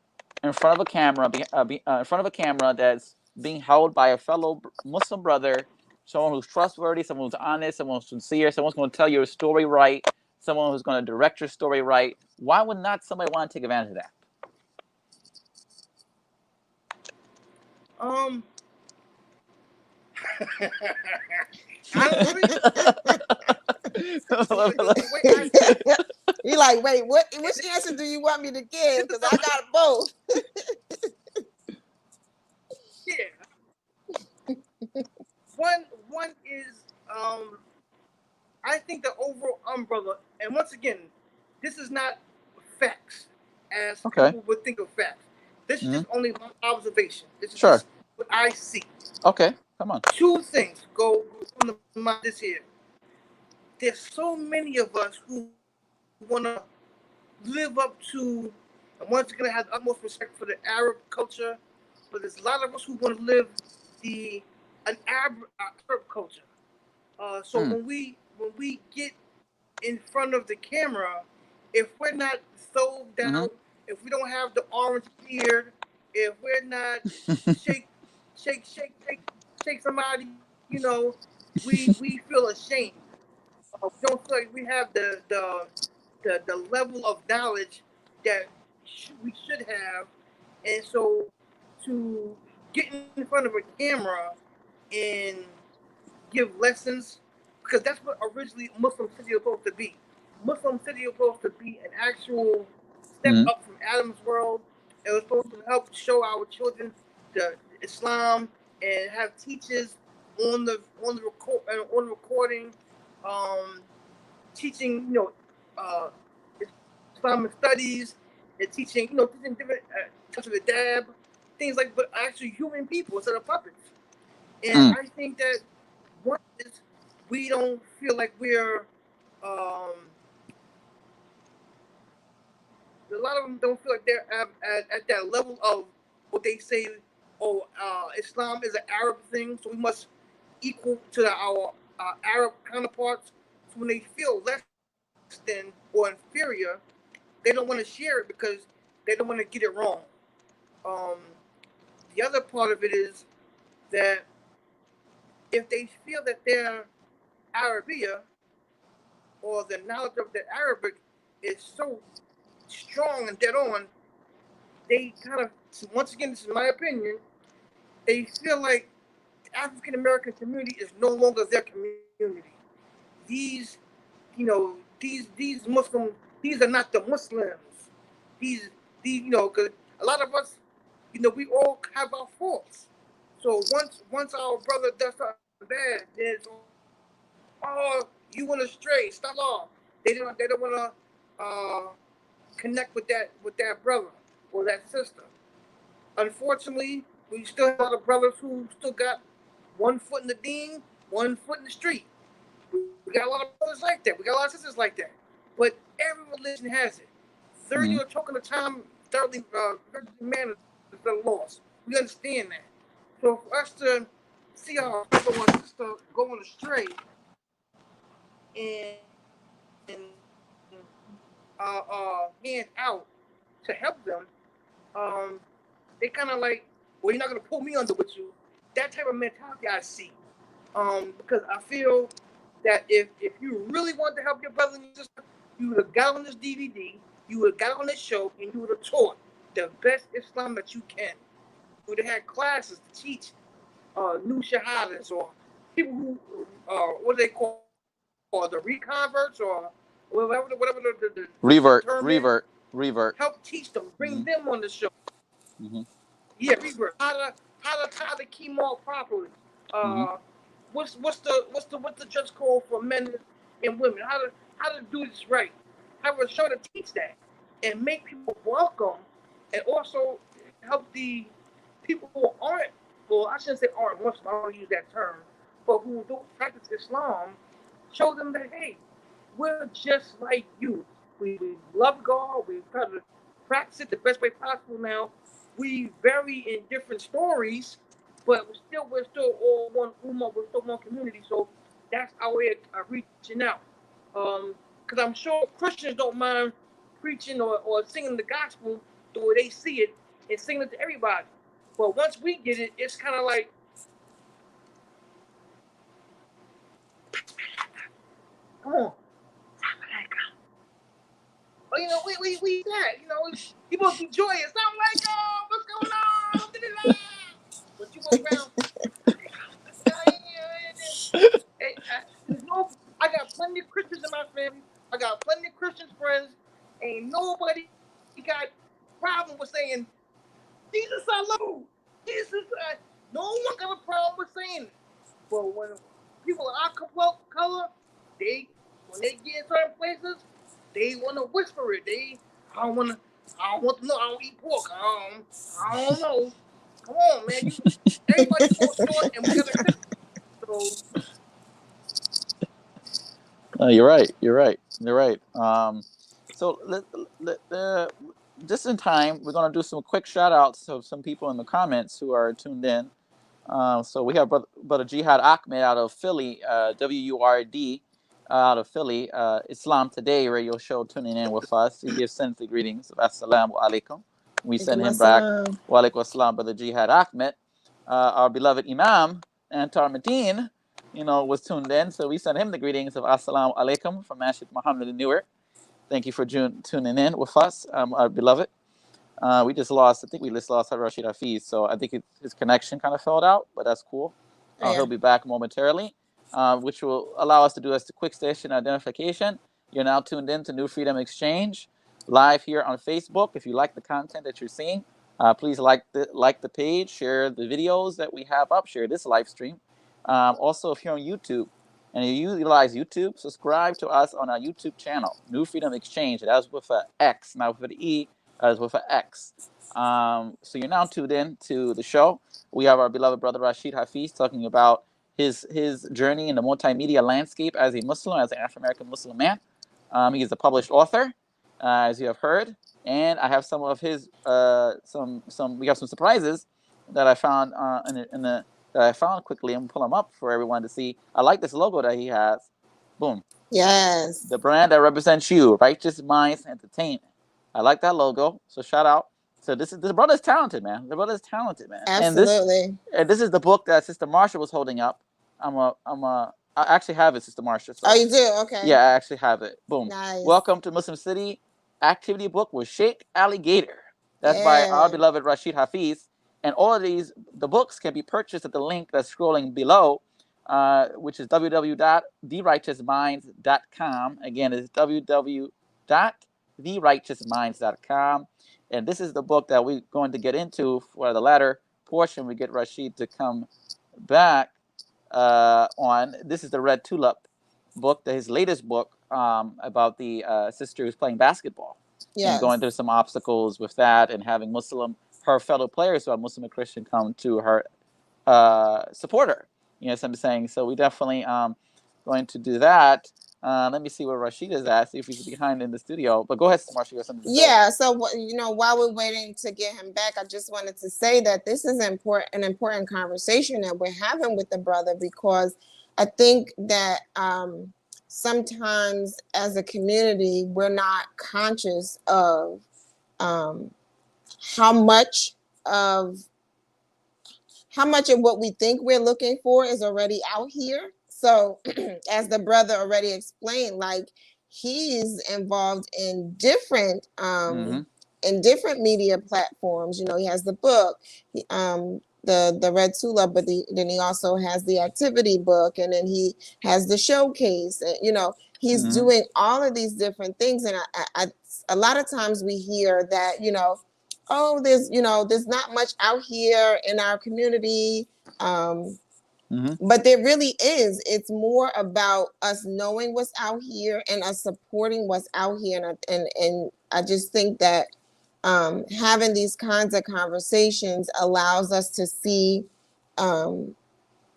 in front of a camera, in front of a camera that's being held by a fellow Muslim brother, someone who's trustworthy, someone who's honest, someone who's sincere, someone's going to tell your story right, someone who's going to direct your story right? Why would not somebody want to take advantage of that? Honestly, You're like, wait, which answer do you want me to give? Because I got both. Yeah. One is I think the overall umbrella, and once again, this is not facts as people would think of facts. This is just only my observation. This is just what I see. Okay. Come on. Two things go from the mind this here. There's so many of us who want to live up to, and once again, I have the utmost respect for the Arab culture, but there's a lot of us who want to live an Arab culture. So when we get in front of the camera, if we're not thoved out, if we don't have the orange beard, if we're not shake somebody, we feel ashamed. We don't feel like we have the level of knowledge that we should have, and so to get in front of a camera and give lessons, because that's what originally Muslim City was supposed to be. Muslim City was supposed to be an actual step up from Adam's world. It was supposed to help show our children the Islam and have teachers on the recording, teaching uh, Islamic studies and teaching different types of adab, things like, but actually human people instead of puppets. And I think that one is we don't feel like we're a lot of them don't feel like they're at that level of what they say. Oh, Islam is an Arab thing, so we must equal to our Arab counterparts. So when they feel less than or inferior, they don't want to share it because they don't want to get it wrong. Um, the other part of it is that if they feel that their Arabia or the knowledge of the Arabic is so strong and dead on, they kind of, once again, this is my opinion, they feel like the African American community is no longer their community. These, these Muslims, these are not the Muslims. These, because a lot of us, we all have our faults. So once our brother does something bad, there's, oh, you went astray, stop off. They don't want to connect with that brother or that sister. Unfortunately, we still have a lot of brothers who still got one foot in the deen, one foot in the street. We got a lot of brothers like that. We got a lot of sisters like that. But every religion has it. Thirdly, or choking the time, thirdly, man is the lost. We understand that. So for us to see our brother or sister going astray and hands out to help them, they kind of like, well, you're not gonna pull me under with you. That type of mentality I see, because I feel that if you really want to help your brother and your sister, you would have got on this DVD, you would have got on this show, and you would have taught the best Islam that you can. You would have had classes to teach new shahadas or people who, what do they call, the reconverts or whatever the revert. Help teach them, bring them on the show. Yeah, revert. How to chemo properly. What's the dress code for men and women? How to do this right? Have a show to teach that and make people welcome, and also help the people who aren't, well, I shouldn't say aren't Muslim, I don't use that term, but who don't practice Islam, show them that, hey, we're just like you. We love God. We try to practice it the best way possible. Now, we vary in different stories, but we're still all one ummah. We're still one community. So that's our way of reaching out. Because I'm sure Christians don't mind preaching or singing the gospel the way they see it and singing it to everybody. But once we get it, it's kind of like, come on. Oh, we that, people be joyous. I'm like, oh, what's going on? But you go around. I got plenty of Christians in my family. I got plenty of Christian friends. Ain't nobody got problem with saying Jesus I love you. Jesus, no one got a problem with saying it. But when people of our color, when they get in certain places, they want to whisper it. I don't want to know. I don't eat pork. I don't know. Come on, man. Everybody falls short, and we gotta fix it. So. You're right. So just in time, we're gonna do some quick shout outs of some people in the comments who are tuned in. So we have brother Jihad Ahmed out of Philly, WURD out of Philly, Islam Today radio show tuning in with us. He gives sends the greetings of Assalamu alaikum. We send him back wa alaikum assalam, brother Jihad Ahmed. Our beloved Imam Antar Medin, was tuned in, so we send him the greetings of Assalamu alaikum from Masjid Muhammad in Newark. Thank you for tuning in with us, our beloved. I think we just lost Rasheed Hafeez, so I think his connection kind of fell out, but that's cool. He'll be back momentarily, which will allow us to do the quick station identification. You're now tuned in to New Freedom Exchange, live here on Facebook. If you like the content that you're seeing, please like the page, share the videos that we have up, share this live stream. Also, if you're on YouTube and you utilize YouTube, subscribe to us on our YouTube channel, New Freedom Exchange. That's with an X, not with an E. As with an X. So you're now tuned in to the show. We have our beloved brother Rasheed Hafeez talking about his journey in the multimedia landscape as a Muslim, as an African-American Muslim man. He is a published author, as you have heard, and I have some of his we have some surprises that I found that I found quickly. I'm gonna pull them up for everyone to see. I like this logo that he has. Boom. Yes. The brand that represents you, Righteous Minds Entertainment. I like that logo. So shout out. So this brother's talented, man. The brother's talented, man. Absolutely. And this is the book that Sister Marsha was holding up. I actually have it, Sister Marsha. So. Oh, you do? Okay. Yeah, I actually have it. Boom. Nice. Welcome to Muslim City Activity Book with Sheikh Alligator. That's by our beloved Rasheed Hafeez. And all of the books can be purchased at the link that's scrolling below, which is www.therighteousminds.com. Again, it's www.therighteousminds.com. And this is the book that we're going to get into for the latter portion. We get Rasheed to come back on. This is the Red Tulip book, his latest book about the sister who's playing basketball. Yes. And going through some obstacles with that and having her fellow players who are Muslim and Christian come to her support her. You know what I'm saying? So we definitely going to do that. Let me see where Rasheed is at, see if he's behind in the studio. But go ahead, Marsha, you have something to say. Yeah, so while we're waiting to get him back, I just wanted to say that this is an important conversation that we're having with the brother, because I think that sometimes as a community, we're not conscious of how much of what we think we're looking for is already out here. So as the brother already explained, like, he's involved in different media platforms. He has the book, the Red Tulip, but then he also has the activity book, and then he has the showcase. And, he's doing all of these different things. And I a lot of times we hear that, oh, there's not much out here in our community. But there really is. It's more about us knowing what's out here and us supporting what's out here. And I just think that having these kinds of conversations allows us to see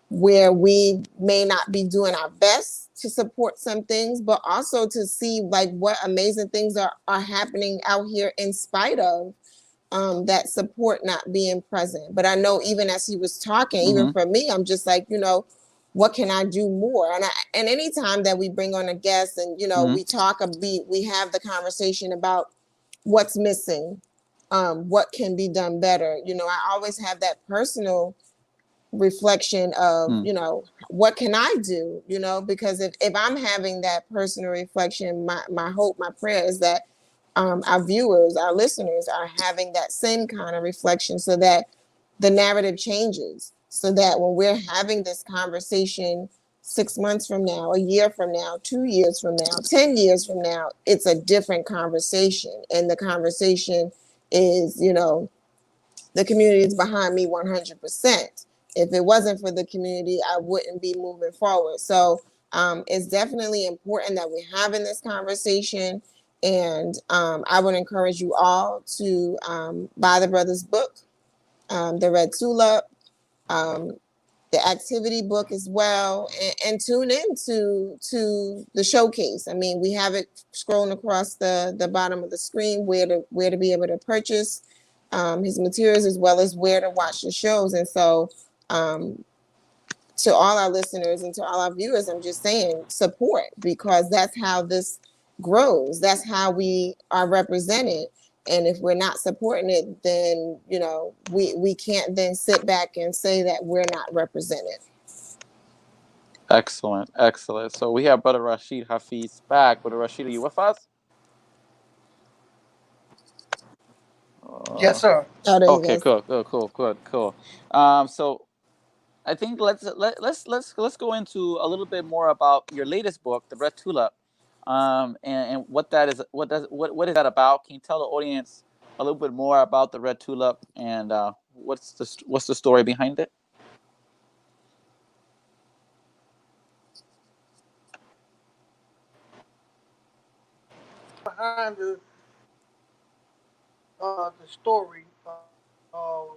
where we may not be doing our best to support some things, but also to see like what amazing things are happening out here in spite of that support not being present. But I know even as he was talking, even for me, I'm just like, what can I do more? And anytime that we bring on a guest and, we talk, we have the conversation about what's missing, what can be done better. I always have that personal reflection of, what can I do? Because if I'm having that personal reflection, my hope, my prayer is that our viewers, our listeners are having that same kind of reflection, so that the narrative changes, so that when we're having this conversation 6 months from now, a year from now, 2 years from now, 10 years from now, it's a different conversation. And the conversation is, the community is behind me 100%. If it wasn't for the community, I wouldn't be moving forward. So it's definitely important that we're having this conversation. And I would encourage you all to buy the brother's book. the Red Tulip, the activity book as well, and tune in to the showcase. I mean, we have it scrolling across the bottom of the screen where to be able to purchase his materials, as well as where to watch the shows. And so to all our listeners and to all our viewers, I'm just saying support, because that's how this grows. That's how we are represented. And if we're not supporting it, then, you know, we can't then sit back and say that we're not represented. Excellent, excellent. So we have Brother Rasheed Hafeez back. Brother Rasheed, are you with us? Yes, sir. Oh, there you Okay, go. cool. So I think let's go into a little bit more about your latest book, The Red Tulip, and what that is. What is that about? Can you tell the audience a little bit more about the Red Tulip and what's the story behind it? Behind the story of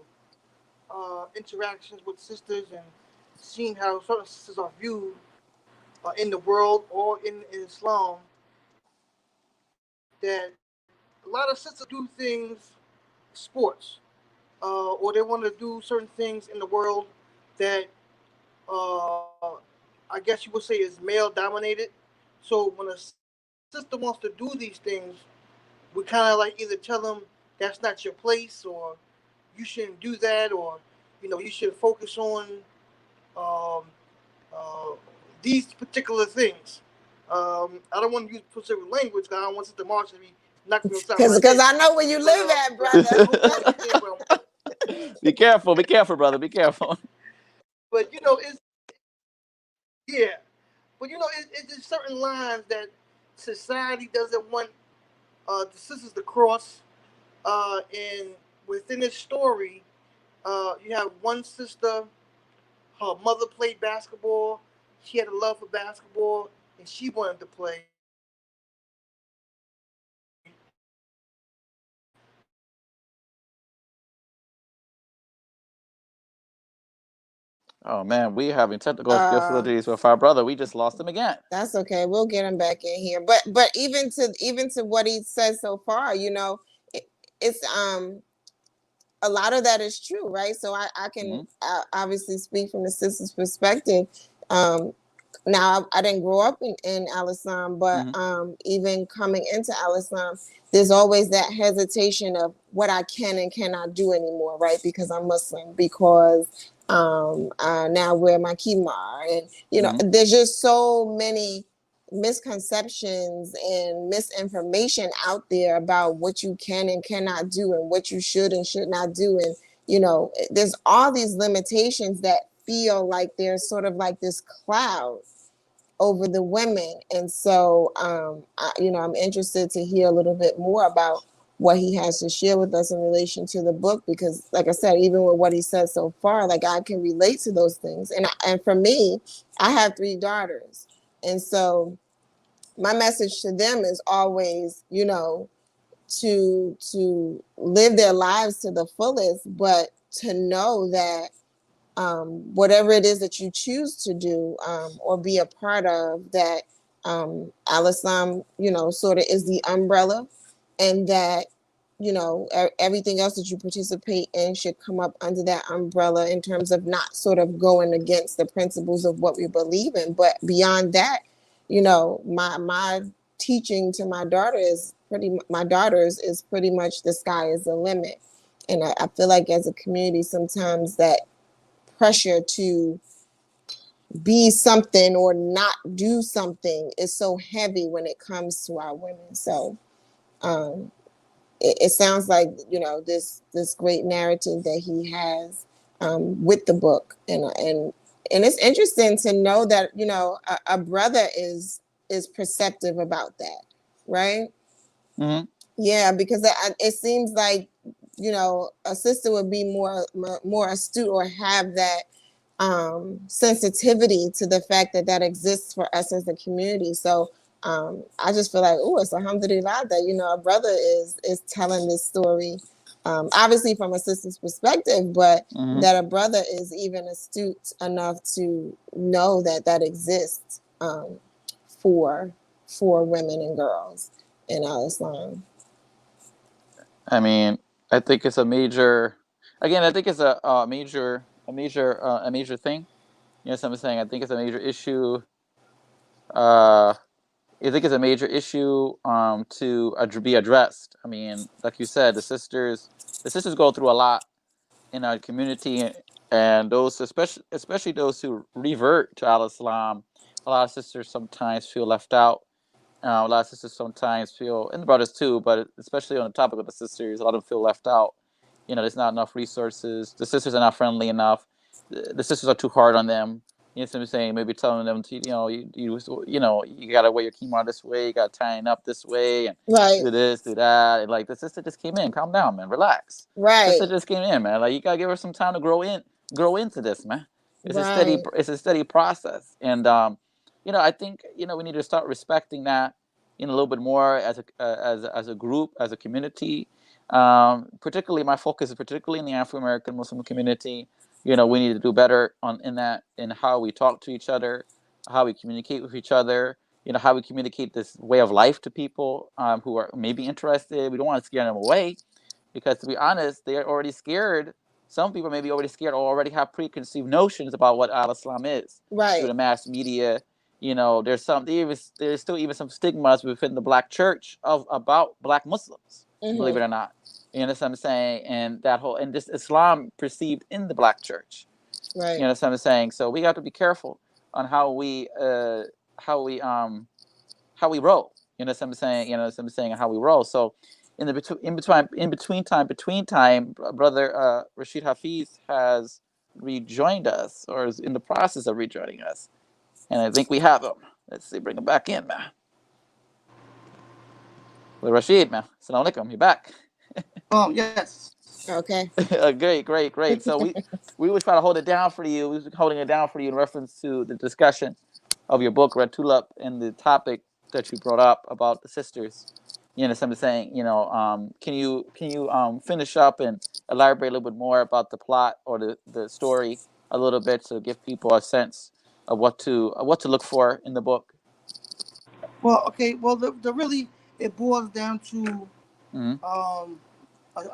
interactions with sisters and seeing how certain sisters are viewed in the world or in Islam, that a lot of sisters do things, sports, or they want to do certain things in the world that I guess you would say is male dominated. So when a sister wants to do these things, we kind of like either tell them that's not your place, or you shouldn't do that, or you should focus on um, uh, these particular things. I don't want to use specific language because I don't want Sister Marsha to be knocking me upside my head. Because I know where you live at, brother. Be careful, brother. Be careful. But it's yeah. But it's just certain lines that society doesn't want the sisters to cross. And within this story, you have one sister. Her mother played basketball. She had a love for basketball, and she wanted to play. Oh man, we having technical difficulties with our brother. We just lost him again. That's okay. We'll get him back in here. But even to what he said so far, it's a lot of that is true, right? So I can obviously speak from the sister's perspective. Now I didn't grow up in Al-Islam, but even coming into Al-Islam, there's always that hesitation of what I can and cannot do anymore, right? Because I'm Muslim, because now wear my khimar, and there's just so many misconceptions and misinformation out there about what you can and cannot do and what you should and should not do. And there's all these limitations that feel like there's sort of like this cloud over the women. And so I'm interested to hear a little bit more about what he has to share with us in relation to the book, because like I said, even with what he said so far, like I can relate to those things. And for me, I have 3 daughters, and so my message to them is always, to live their lives to the fullest, but to know that whatever it is that you choose to do or be a part of, that Al-Islam, sort of is the umbrella, and that, everything else that you participate in should come up under that umbrella in terms of not sort of going against the principles of what we believe in. But beyond that, my teaching to my daughters is pretty much the sky is the limit. And I feel like as a community, sometimes that pressure to be something or not do something is so heavy when it comes to our women. So it sounds like this great narrative that he has with the book, and it's interesting to know that a brother is perceptive about that, right? Yeah, because it seems like a sister would be more astute or have that sensitivity to the fact that exists for us as a community. So I just feel like, it's alhamdulillah that a brother is telling this story obviously from a sister's perspective, but Mm-hmm. that a brother is even astute enough to know that that exists for women and girls in Islam. I mean, I think it's a major. Again, I think it's a major thing. You know what I'm saying? I think it's a major issue. Uh, I think it's a major issue to be addressed. I mean, like you said, the sisters go through a lot in our community, and those especially those who revert to Al Islam. A lot of sisters sometimes feel left out. A lot of sisters sometimes feel, and the brothers too, but especially on the topic of the sisters, a lot of them feel left out. You know, there's not enough resources. The sisters are not friendly enough. The sisters are too hard on them. You know what I'm saying? Maybe telling them to, you gotta wear your kimono this way, you gotta tie it up this way, and Right, do this, do that. And like the sister just came in, calm down, man, relax. right, Sister just came in, man. Like you gotta give her some time to grow into this, man. right, It's a steady process, and I think we need to start respecting that a little bit more as a group, as a community. Particularly, my focus is particularly in the Afro American Muslim community. We need to do better in how we talk to each other, how we communicate with each other. How we communicate this way of life to people who are maybe interested. We don't want to scare them away, because to be honest, they're already scared. Some people may be already scared or already have preconceived notions about what Al Islam is through right. the mass media. There's still even some stigmas within the black church about black Muslims, believe Mm-hmm. it or not. You understand what I'm saying? And that whole and just Islam perceived in the black church. Right, You understand what I'm saying? So we have to be careful on how we um how we roll. You know what I'm saying? You know what I'm saying? How we roll. So between time, brother Rasheed Hafeez has rejoined us, or is in the process of rejoining us, and I think we have him. Let's see, bring him back in, man. Well, Rasheed, man, assalamu alaikum, you're back. Yes. okay. Great. So we was trying to hold it down for you. We was holding it down for you in reference to the discussion of your book, Red Tulip, and the topic that you brought up about the sisters. You know, somebody saying, can you finish up and elaborate a little bit more about the plot or the story a little bit to give people a sense of what to look for in the book? Well, okay. Well, the really it boils down to Mm-hmm. um,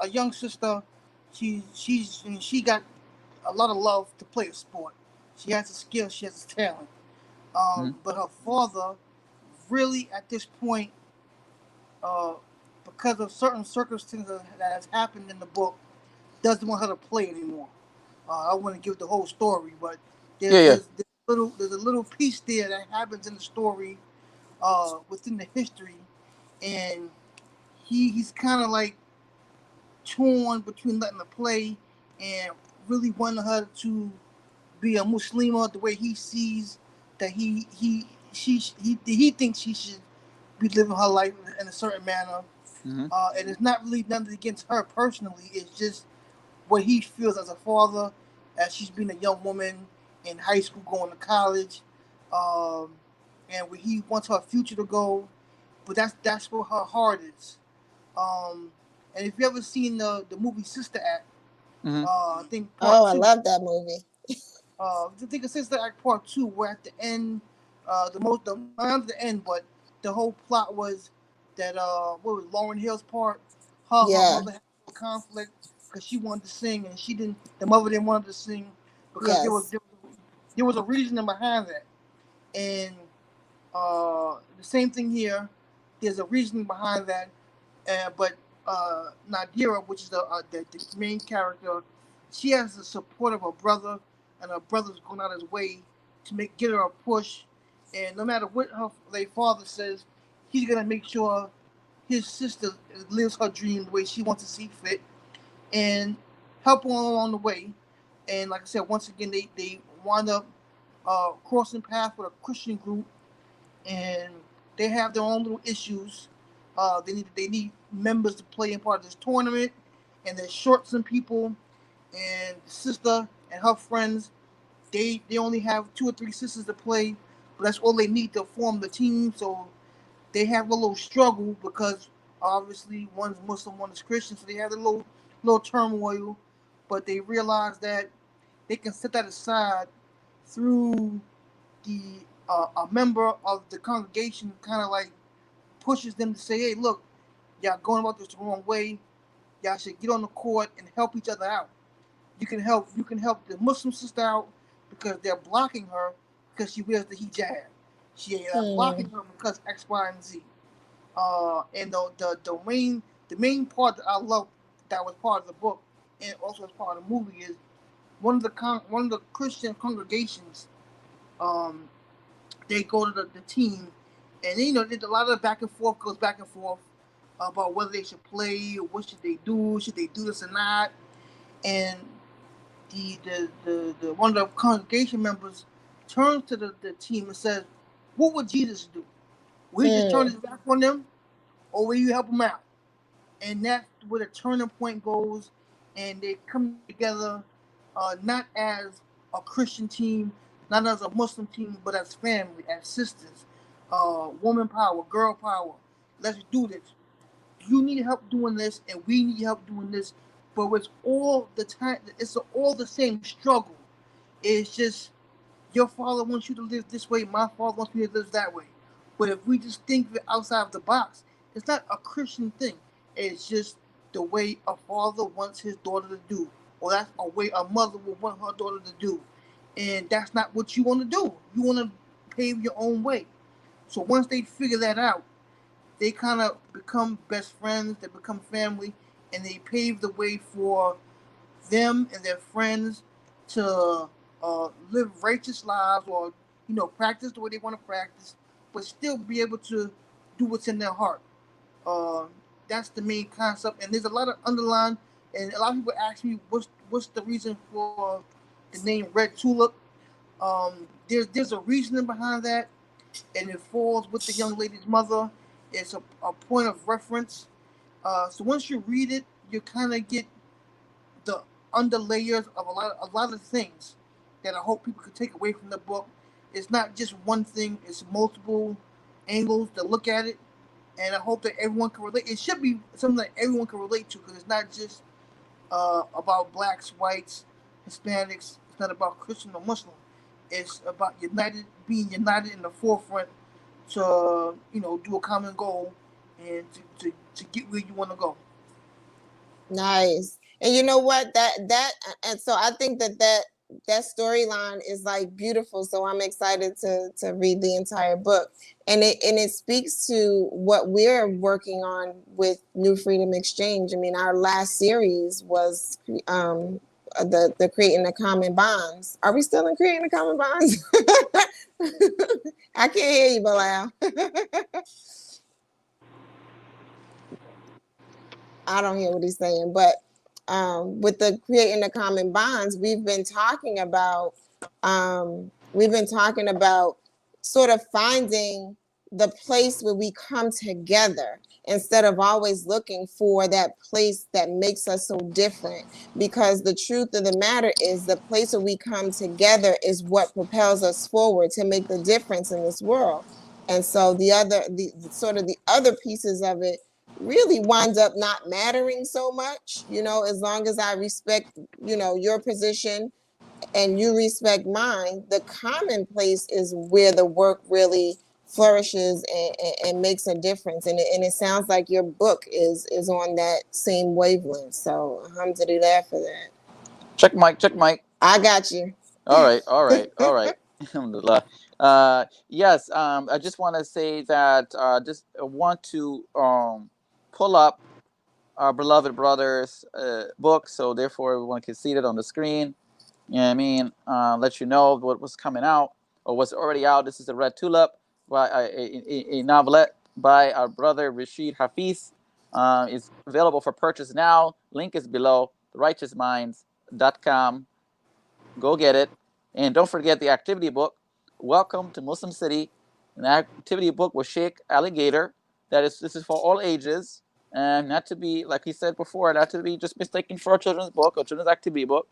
a young sister. She got a lot of love to play a sport. She has a skill. She has a talent. Mm-hmm. But her father really, at this point, uh, because of certain circumstances that has happened in the book, doesn't want her to play anymore. I wouldn't give the whole story, but Yeah, yeah. there's a little piece there that happens in the story within the history, and he's kind of like torn between letting her play and really wanting her to be a Muslima the way he sees that he thinks she should be living her life in a certain manner. Mm-hmm. And it's not really nothing against her personally. It's just what he feels as a father, as she's been a young woman in high school, going to college, um, and where he wants her future to go. But that's where her heart is. Um, and if you ever seen the movie Sister Act, Mm-hmm. I think Oh, part I two. love that movie. I think it's Sister Act Part Two, where at the end, not at the end, but the whole plot was that what was Lauren Hill's part? Her Yeah. mother had a conflict because she wanted to sing and she didn't. The mother didn't want her to sing because Yes. there was a reason behind that. And the same thing here. There's a reason behind that, but Nadira, which is the main character, she has the support of her brother, and her brother's going out his way to get her a push. And no matter what her late father says, he's gonna make sure his sister lives her dream the way she wants to see fit, and help her along the way. And like I said, once again, they wind up crossing paths with a Christian group, and they have their own little issues. They need members to play in part of this tournament, and they're short some people. And the sister and her friends, they only have two or three sisters to play, but that's all they need to form the team. So they have a little struggle because obviously one's Muslim, one is Christian, so they have a little little turmoil, but they realize that they can set that aside through the a member of the congregation kind of like pushes them to say, hey, look, y'all going about this the wrong way. Y'all should get on the court and help each other out. You can help the Muslim sister out because they're blocking her because she wears the hijab. She blocking her because X, Y, and Z. And the main part that I love that was part of the book and also as part of the movie is one of the Christian congregations. Um, they go to the team, and there's a lot of back and forth goes back and forth about whether they should play or what should they do this or not, and the one of the congregation members turns to the team and says, "What would Jesus do? Will he just turn his back on them, or will you help him out?" And that's where the turning point goes, and they come together, not as a Christian team, not as a Muslim team, but as family, as sisters, woman power, girl power. Let's do this. You need help doing this, and we need help doing this. But it's all the time. It's all the same struggle. It's just your father wants you to live this way. My father wants me to live that way. But if we just think outside of the box, it's not a Christian thing. It's just the way a father wants his daughter to do, or that's a way a mother would want her daughter to do. And that's not what you want to do. You want to pave your own way. So once they figure that out, they kind of become best friends. They become family, and they pave the way for them and their friends to live righteous lives, or practice the way they want to practice, but still be able to do what's in their heart. Uh, that's the main concept, and there's a lot of underlying. And a lot of people ask me, what's the reason for the name Red Tulip? There's a reasoning behind that, and it falls with the young lady's mother. It's a point of reference. So once you read it, you kind of get the under layers of a lot of things that I hope people could take away from the book. It's not just one thing; it's multiple angles to look at it, and I hope that everyone can relate. It should be something that everyone can relate to because it's not just about blacks, whites, Hispanics. It's not about Christian or Muslim. It's about being united in the forefront to do a common goal and to get where you want to go. Nice. And you know what? And so I think that storyline is like beautiful. So I'm excited to read the entire book. And it speaks to what we're working on with New Freedom Exchange. I mean, our last series was the creating the common bonds. Are we still in creating the common bonds? I can't hear you, Bilal. I don't hear what he's saying, but with the creating the common bonds, we've been talking about sort of finding the place where we come together instead of always looking for that place that makes us so different. Because the truth of the matter is the place where we come together is what propels us forward to make the difference in this world. And so the other pieces of it really winds up not mattering so much, as long as I respect, your position and you respect mine. The commonplace is where the work really flourishes and makes a difference. And it sounds like your book is on that same wavelength. So alhamdulillah for that. Check mic, check mic. I got you. All right, all right, all right. Alhamdulillah. Yes, I just want to say that just want to pull up our beloved brother's book, so therefore everyone can see it on the screen. You know what I mean? Let you know what was coming out or what's already out. This is the Red Tulip, by a novelette by our brother Rasheed Hafeez. It's available for purchase now. Link is below. TheRighteousMinds.com. Go get it. And don't forget the activity book, Welcome to Muslim City. An activity book with Sheikh Alligator. This is for all ages. And not to be, like he said before, not to be just mistaken for a children's book or children's activity book.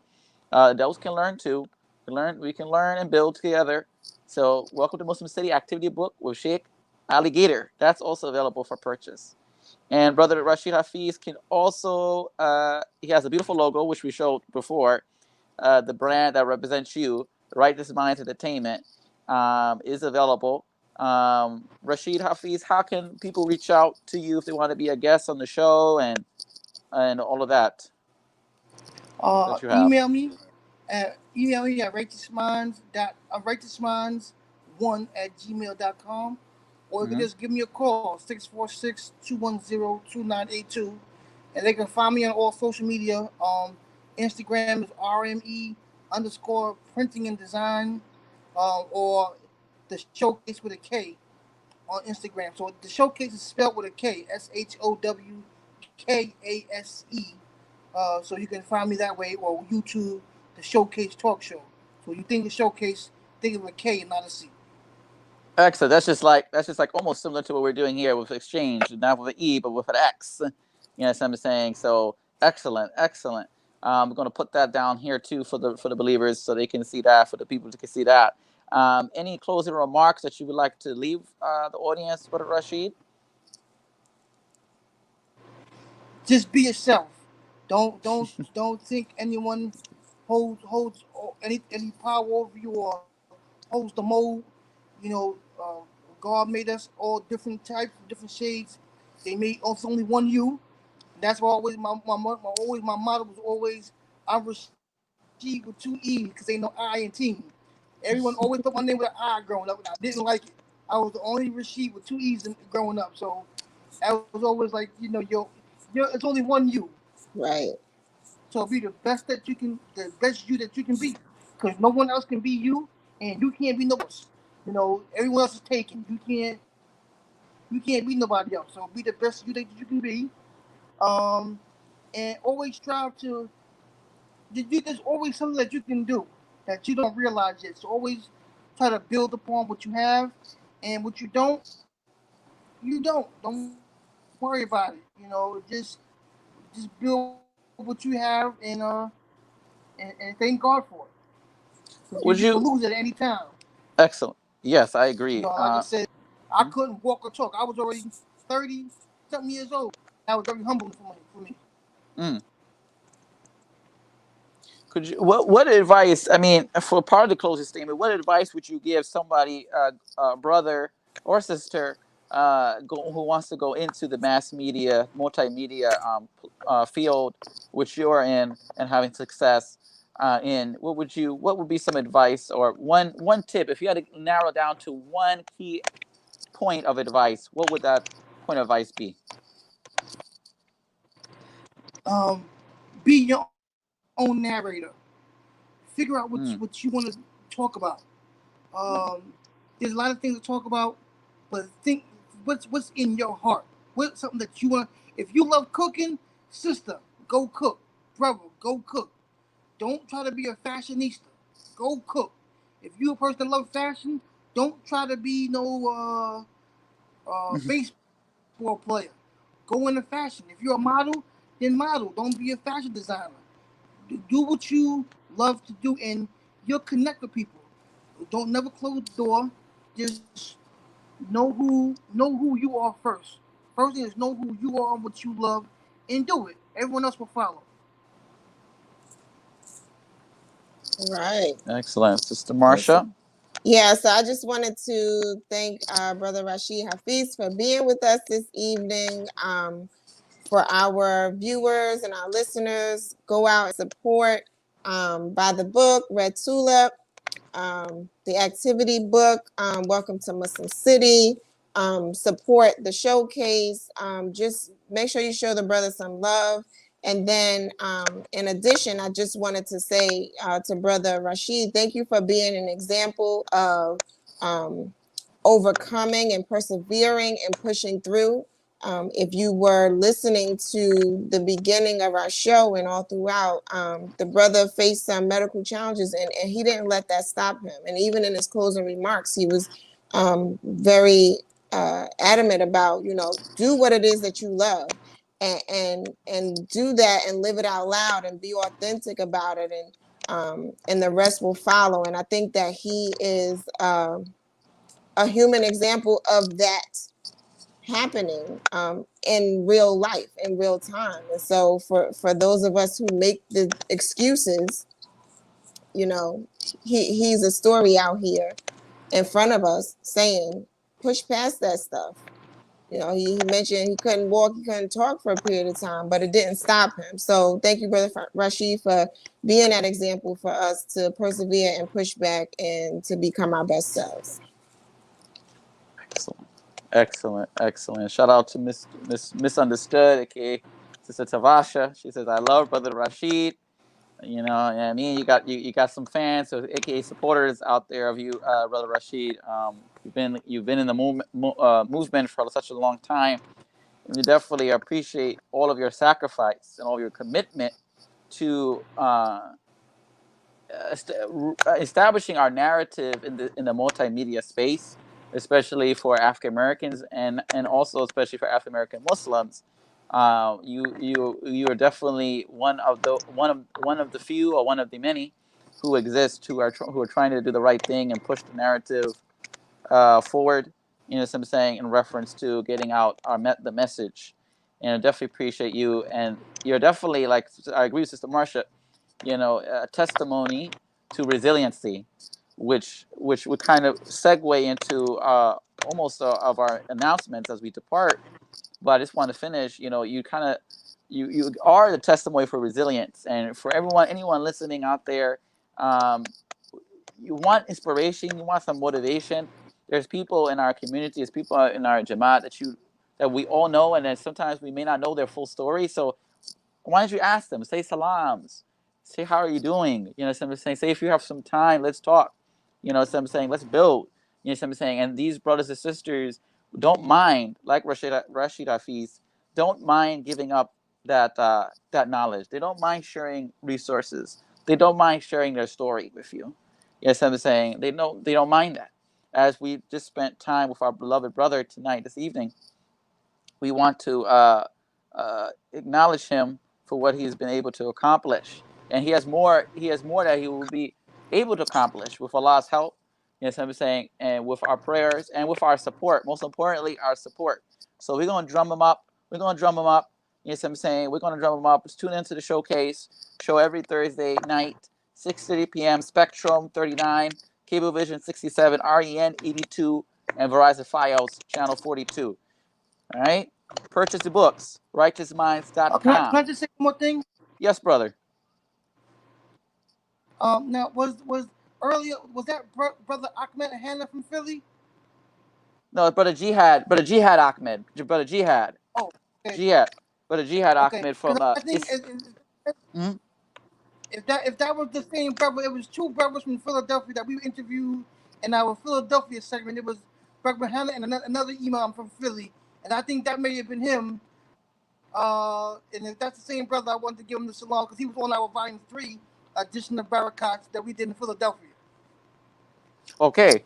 Adults can learn too. We can learn and build together. So, Welcome to Muslim City activity book with Sheikh Alligator. That's also available for purchase. And brother Rasheed Hafeez can also he has a beautiful logo which we showed before. The brand that represents you, Right This Mind Entertainment, is available. Rasheed Hafeez, how can people reach out to you if they want to be a guest on the show and all of that you have? Email me at righteousminds1 or you can Mm-hmm. just give me a call 646-210-2982, and they can find me on all social media. Instagram is RME underscore printing and design, or the showcase with a K on Instagram. So the showcase is spelled with a K, SHOWKASE. So you can find me that way, or YouTube, the Showcase Talk Show. So you think of Showcase, think of a K and not a C. Excellent. That's just like almost similar to what we're doing here with exchange, not with an E but with an X. You know what I'm saying? So excellent, excellent. We're going to put that down here too for the believers so they can see that, for the people to can see that. Any closing remarks that you would like to leave the audience, Brother Rasheed? Just be yourself. Don't think anyone holds any power over you or holds the mold. You know, God made us all different types, different shades. They made us only one you. That's why always my motto was always I'm Rasheed with two E's because ain't no I in team. Everyone always put my name with an I growing up, and I didn't like it. I was the only Rasheed with two E's growing up, so that was always like it's only one you. Right. So be the best that you can, the best you that you can be, because no one else can be you, and you can't be nobody else. Everyone else is taken. You can't be nobody else. So be the best you that you can be, um, and always strive to. There's always something that you can do that you don't realize yet. So always try to build upon what you have, and what you don't, you don't. Don't worry about it. Just build what you have, and thank God for it. Because you could Would lose you? at any time. Excellent. Yes, I agree. Like I said, I couldn't walk or talk. I was already 30 something years old. That was very humbling for me. mm, Could you what advice? I mean, for part of the closing statement, what advice would you give somebody, brother or sister, who wants to go into the mass media, multimedia field, which you're in and having success in? What would be some advice or one tip if you had to narrow down to one key point of advice? What would that point of advice be? Um, be your own narrator. Figure out what you want to Mm. talk about. Um, there's a lot of things to talk about, but think what's in your heart. What's something that you want? If you love cooking, sister, go cook. Brother, go cook. Don't try to be a fashionista. Go cook. If you a person that love fashion, don't try to be no baseball player. Go into fashion. If you're a model, then model. Don't be a fashion designer. Do what you love to do, and you'll connect with people. Don't never close the door. Just know who you are first. First thing is know who you are and what you love, and do it. Everyone else will follow. Right. Excellent, Sister Awesome. Marsha. Yeah, so I just wanted to thank Brother Rasheed Hafeez for being with us this evening. For our viewers and our listeners, go out and support buy the book, Red Tulip, the activity book, Welcome to Muslim City, support the showcase. Just make sure you show the brother some love. And then, in addition, I just wanted to say to Brother Rasheed, thank you for being an example of overcoming and persevering and pushing through. If you were listening to the beginning of our show and all throughout, the brother faced some medical challenges, and he didn't let that stop him. And even in his closing remarks, he was very adamant about, do what it is that you love, and do that and live it out loud and be authentic about it, and the rest will follow. And I think that he is a human example of that, happening in real life, in real time. And so for those of us who make the excuses, you know, he's a story out here in front of us saying, push past that stuff. You know, he mentioned he couldn't walk, he couldn't talk for a period of time, but it didn't stop him. So thank you, Brother Rasheed, for being that example for us to persevere and push back and to become our best selves. Excellent. Shout out to Miss Misunderstood, aka Sister Tavasha. She says, "I love Brother Rasheed." You know, and I mean, you got some fans, so aka supporters out there of you, Brother Rasheed. You've been in the movement for such a long time, and we definitely appreciate all of your sacrifice and all your commitment to establishing our narrative in the multimedia space, especially for African Americans and also especially for African American Muslims. You are definitely one of the few or one of the many who exist who are trying to do the right thing and push the narrative forward. You know what I'm saying, in reference to getting out the message. And I definitely appreciate you, and you're definitely, like, I agree with Sister Marsha, you know, a testimony to resiliency, which would kind of segue into almost of our announcements as we depart. But I just want to finish. You know, you kind of you are the testimony for resilience, and for anyone listening out there, you want inspiration, you want some motivation. There's people in our community, there's people in our Jamaat that we all know, and then sometimes we may not know their full story. So why don't you ask them? Say salams. Say, how are you doing? You know what I'm saying? Say, if you have some time, let's talk. You know what I'm saying? Let's build. You know what I'm saying? And these brothers and sisters don't mind, like Rasheed Hafeez, don't mind giving up that knowledge. They don't mind sharing resources. They don't mind sharing their story with you. You know what I'm saying? They don't mind that. As we just spent time with our beloved brother this evening, we want to acknowledge him for what he's been able to accomplish, and he has more. He has more that he will be able to accomplish with Allah's help. You know what I'm saying, and with our prayers and with our support. Most importantly, our support. So we're gonna drum him up. We're gonna drum him up. You know what I'm saying? We're gonna drum him up. Just tune into the showcase show every Thursday night, 6:30 p.m. Spectrum 39, Cablevision 67, REN 82, and Verizon Fios channel 42. All right. Purchase the books. Can RighteousMinds.com. I just say one more thing? Yes, brother. Now was earlier was that brother Ahmed Hannah from Philly? No, brother Jihad. Brother Jihad Ahmed. Brother Jihad. Oh, okay. Jihad. Brother Jihad Okay. Ahmed from I think mm-hmm. if that was the same brother, it was two brothers from Philadelphia that we interviewed in our Philadelphia segment. It was Brother Hannah and another imam from Philly, and I think that may have been him. And if that's the same brother, I wanted to give him the salam because he was on our Volume 3 edition of Barakats that we did in Philadelphia. Okay.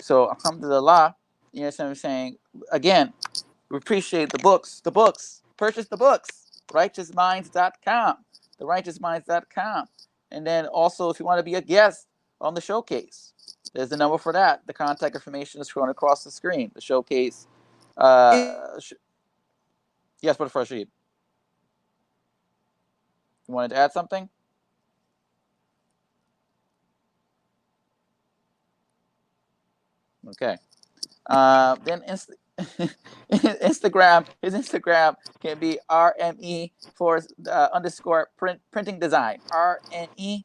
So, alhamdulillah, you know what I'm saying? Again, we appreciate the books. Purchase the books. RighteousMinds.com. TheRighteousMinds.com. And then also, if you want to be a guest on the showcase, there's the number for that. The contact information is shown across the screen. The showcase. Yes, but first, Rashid, you wanted to add something? Okay. Then Instagram. His Instagram can be RME for underscore printing design. RNE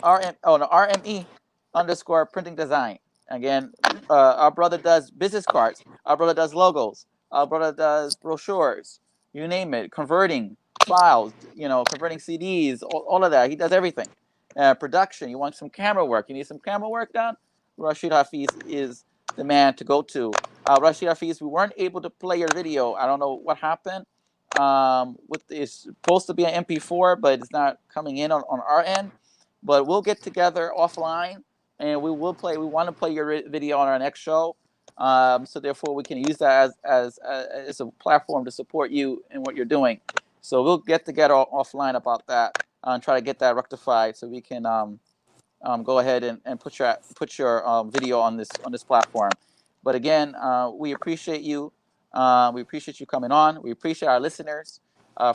RME underscore printing design. Again, our brother does business cards. Our brother does logos. Our brother does brochures. You name it, converting files. You know, converting CDs. All of that. He does everything. Production. You want some camera work? You need some camera work done? Rasheed Hafeez is the man to go to. Rasheed Hafeez, we weren't able to play your video. I don't know what happened. It's supposed to be an MP4, but it's not coming in on our end. But we'll get together offline, and we want to play your video on our next show. So therefore, we can use that as a platform to support you in what you're doing. So we'll get together offline about that and try to get that rectified, so we can go ahead and put your video on this platform. But again, we appreciate you. We appreciate you coming on. We appreciate our listeners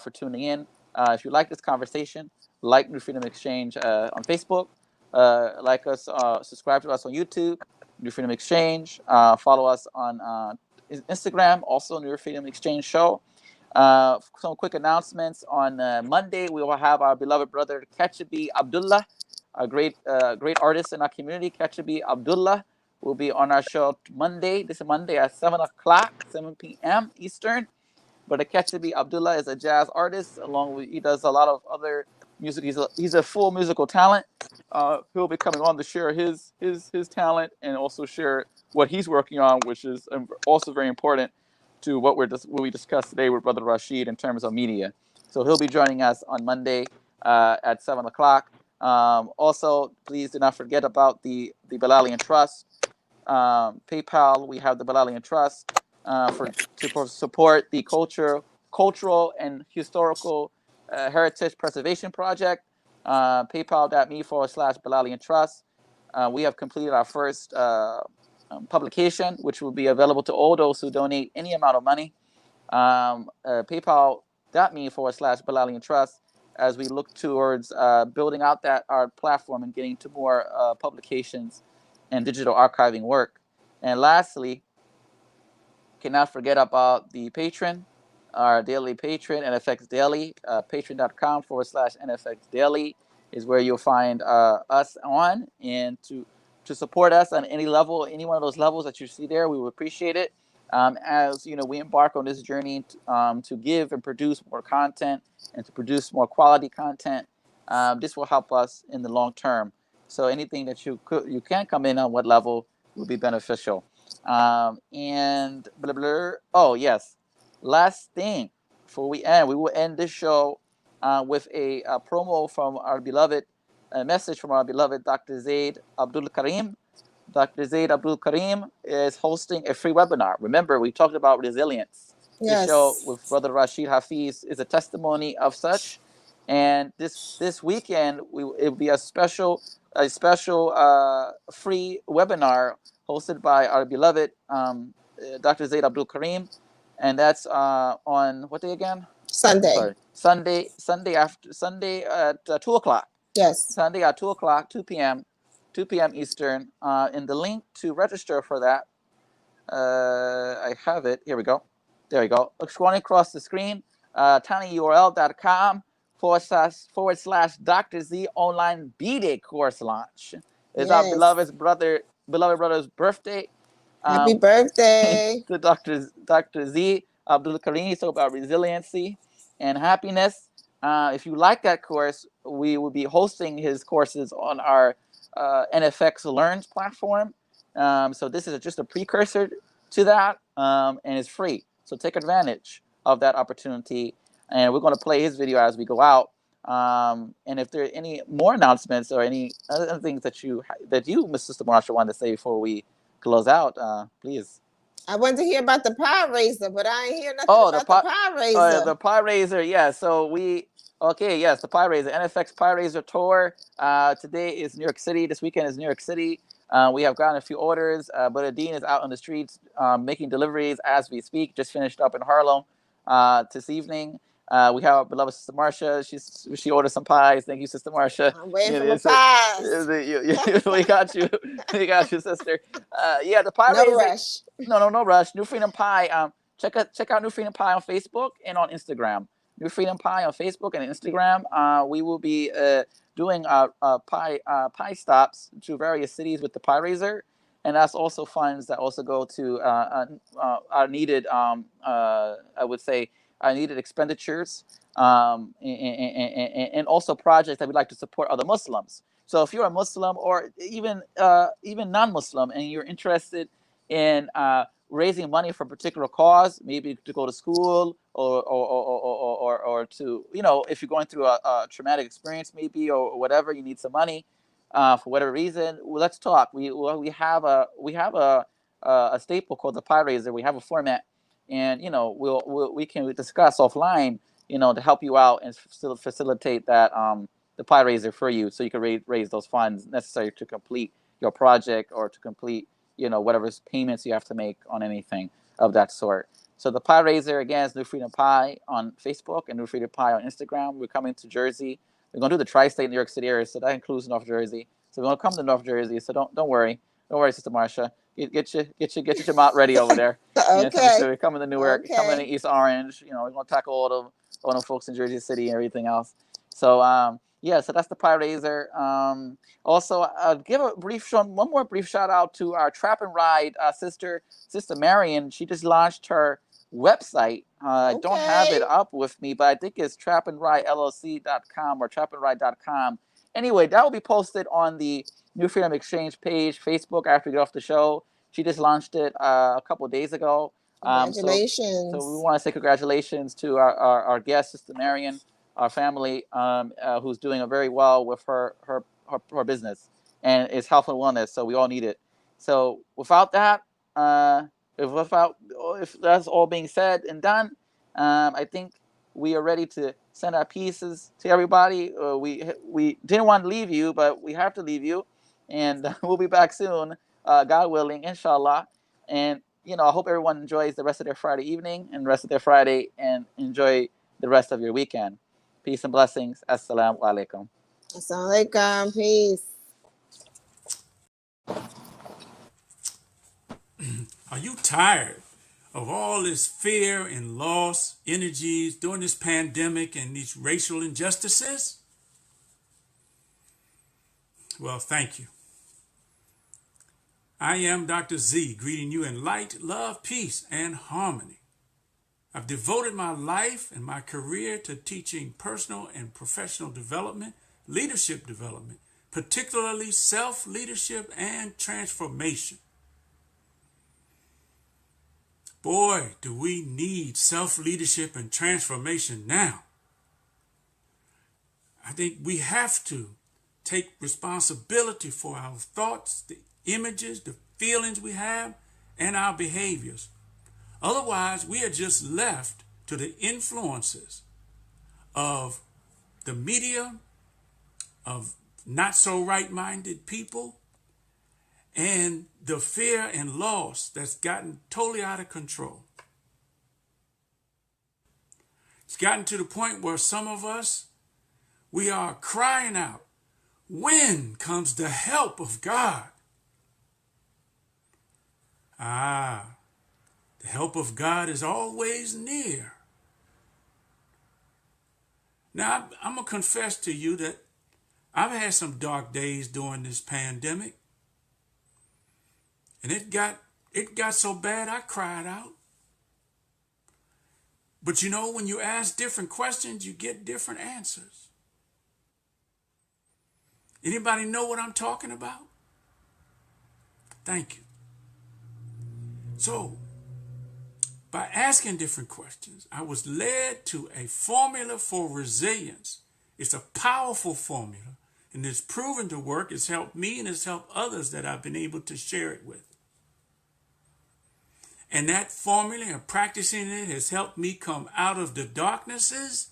for tuning in. If you like this conversation, like New Freedom Exchange on Facebook, like us, subscribe to us on YouTube, New Freedom Exchange. Follow us on Instagram, also New Freedom Exchange Show. Some quick announcements. On Monday, we will have our beloved brother Kachabi Abdullah, a great artist in our community. Kachabi Abdullah will be on our show Monday. This is Monday at 7 o'clock, 7 p.m. Eastern. But Kachabi Abdullah is a jazz artist. Along with, he does a lot of other music. He's a full musical talent. He'll be coming on to share his talent and also share what he's working on, which is also very important to what we discussed today with Brother Rasheed in terms of media. So he'll be joining us on Monday at 7 o'clock. Also, please do not forget about the Bilalian Trust. PayPal, we have the Bilalian Trust to support the cultural and historical heritage preservation project. PayPal.me/Bilalian Trust. We have completed our first publication, which will be available to all those who donate any amount of money. PayPal.me/Bilalian Trust, as we look towards building out our platform and getting to more publications and digital archiving work. And lastly, cannot forget about the patron, our daily patron, NFX Daily. Patreon.com/NFX Daily is where you'll find us on, and to support us on any level, any one of those levels that you see there, we would appreciate it. As you know, we embark on this journey to give and produce more content and to produce more quality content. This will help us in the long term. So anything that you can come in on what level would be beneficial. And blah, blah. Oh yes, last thing before we end, we will end this show with a promo from our beloved, a message from our beloved Dr. Zaid Abdul Karim. Dr. Zaid Abdul Karim is hosting a free webinar. Remember, we talked about resilience. Yes. This show with Brother Rasheed Hafeez is a testimony of such. And this weekend, it will be a special free webinar hosted by our beloved Dr. Zaid Abdul Karim, and that's on what day again? Sunday. Sorry, Sunday at 2 o'clock. Yes. Sunday at 2 o'clock, 2 p.m. Eastern. And the link to register for that, I have it. Here we go. There we go. Scrolling across the screen, tinyurl.com// Dr. Z online B-Day course launch. It's our beloved brother's birthday. Happy birthday To Dr. Z Abdul Karim. So about resiliency and happiness. If you like that course, we will be hosting his courses on our NFX Learns platform. So this is just a precursor to that, and it's free. So take advantage of that opportunity. And we're going to play his video as we go out. And if there are any more announcements or any other things that you, Ms. Sister Marsha, want to say before we close out, please. I wanted to hear about the pie raiser, but I ain't hear nothing about the pie raiser. The pie raiser, yeah. So the pie raiser, NFX pie raiser tour. Today is New York City. This weekend is New York City. We have gotten a few orders, but Deen is out on the streets making deliveries as we speak. Just finished up in Harlem this evening. We have our beloved Sister Marsha. She ordered some pies. Thank you, Sister Marsha. I'm waiting for the pies. We got you. We got you, sister. The pie no raiser. Rush. No rush. New Freedom Pie. Check out New Freedom Pie on Facebook and on Instagram. New Freedom Pie on Facebook and Instagram. We will be doing pie stops to various cities with the pie raiser, and that's also funds that also go to our needed, I would say, our needed expenditures, and also projects that we'd like to support other Muslims. So if you're a Muslim or even non-Muslim and you're interested in raising money for a particular cause, maybe to go to school or to, if you're going through a traumatic experience maybe or whatever, you need some money for whatever reason, let's talk. We have a staple called the pie raiser. We have a format, and we can discuss offline, to help you out and facilitate that the pie raiser for you, so you can raise those funds necessary to complete your project or to complete whatever payments you have to make on anything of that sort. So the pie raiser, again, is New Freedom Pie on Facebook and New Freedom Pie on Instagram. We're coming to Jersey. We're going to do the tri-state New York City area, so that includes North Jersey. So we're going to come to North Jersey, so don't worry. Don't worry, Sister Marsha. Get your Jamont ready over there. Okay. So we're coming to Newark, coming to East Orange. We're going to tackle all the folks in Jersey City and everything else. So, so that's the pie raiser. Also, give one more brief shout out to our Trap and Ride Sister Marion. She just launched her website. I don't have it up with me, but I think it's trapandridellc.com or trapandride.com. Anyway, that will be posted on the New Freedom Exchange page, Facebook, after we get off the show. She just launched it a couple of days ago. Congratulations. So we want to say congratulations to our guest, Sister Marion, our family, who's doing very well with her business and it's health and wellness. So we all need it. So without that, if that's all being said and done, I think we are ready to send our pieces to everybody. We didn't want to leave you, but we have to leave you, and we'll be back soon, God willing, inshallah. And I hope everyone enjoys the rest of their Friday evening and the rest of their Friday, and enjoy the rest of your weekend. Peace and blessings. Assalamu alaikum. Assalamu alaikum. Peace. Are you tired of all this fear and loss energies during this pandemic and these racial injustices? Well, thank you. I am Dr. Z, greeting you in light, love, peace, and harmony. I've devoted my life and my career to teaching personal and professional development, leadership development, particularly self-leadership and transformation. Boy, do we need self-leadership and transformation now. I think we have to take responsibility for our thoughts, the images, the feelings we have, and our behaviors. Otherwise, we are just left to the influences of the media, of not so right-minded people, and the fear and loss that's gotten totally out of control. It's gotten to the point where some of us, we are crying out, when comes the help of God? The help of God is always near. Now, I'm going to confess to you that I've had some dark days during this pandemic. And it got so bad I cried out. But when you ask different questions, you get different answers. Anybody know what I'm talking about? Thank you. So, by asking different questions, I was led to a formula for resilience. It's a powerful formula, and it's proven to work. It's helped me and it's helped others that I've been able to share it with. And that formula and practicing it has helped me come out of the darknesses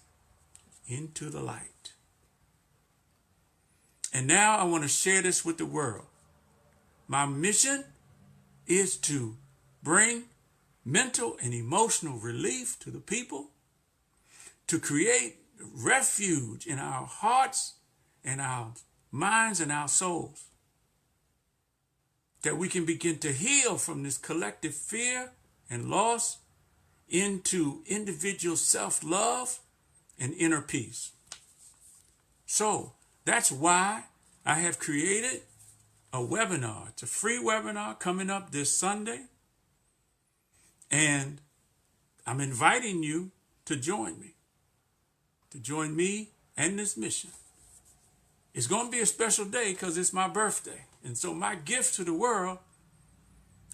into the light. And now I want to share this with the world. My mission is to bring mental and emotional relief to the people, to create refuge in our hearts and our minds and our souls, that we can begin to heal from this collective fear and loss into individual self-love and inner peace. So that's why I have created a webinar. It's a free webinar coming up this Sunday. And I'm inviting you to join me and this mission. It's going to be a special day because it's my birthday. And so my gift to the world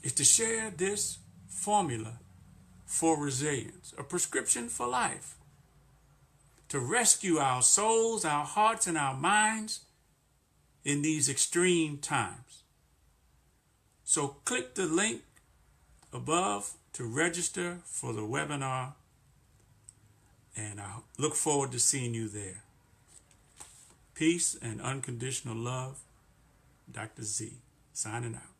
is to share this formula for resilience, a prescription for life, to rescue our souls, our hearts, and our minds in these extreme times. So click the link above to register for the webinar, and I look forward to seeing you there. Peace and unconditional love. Dr. Z, signing out.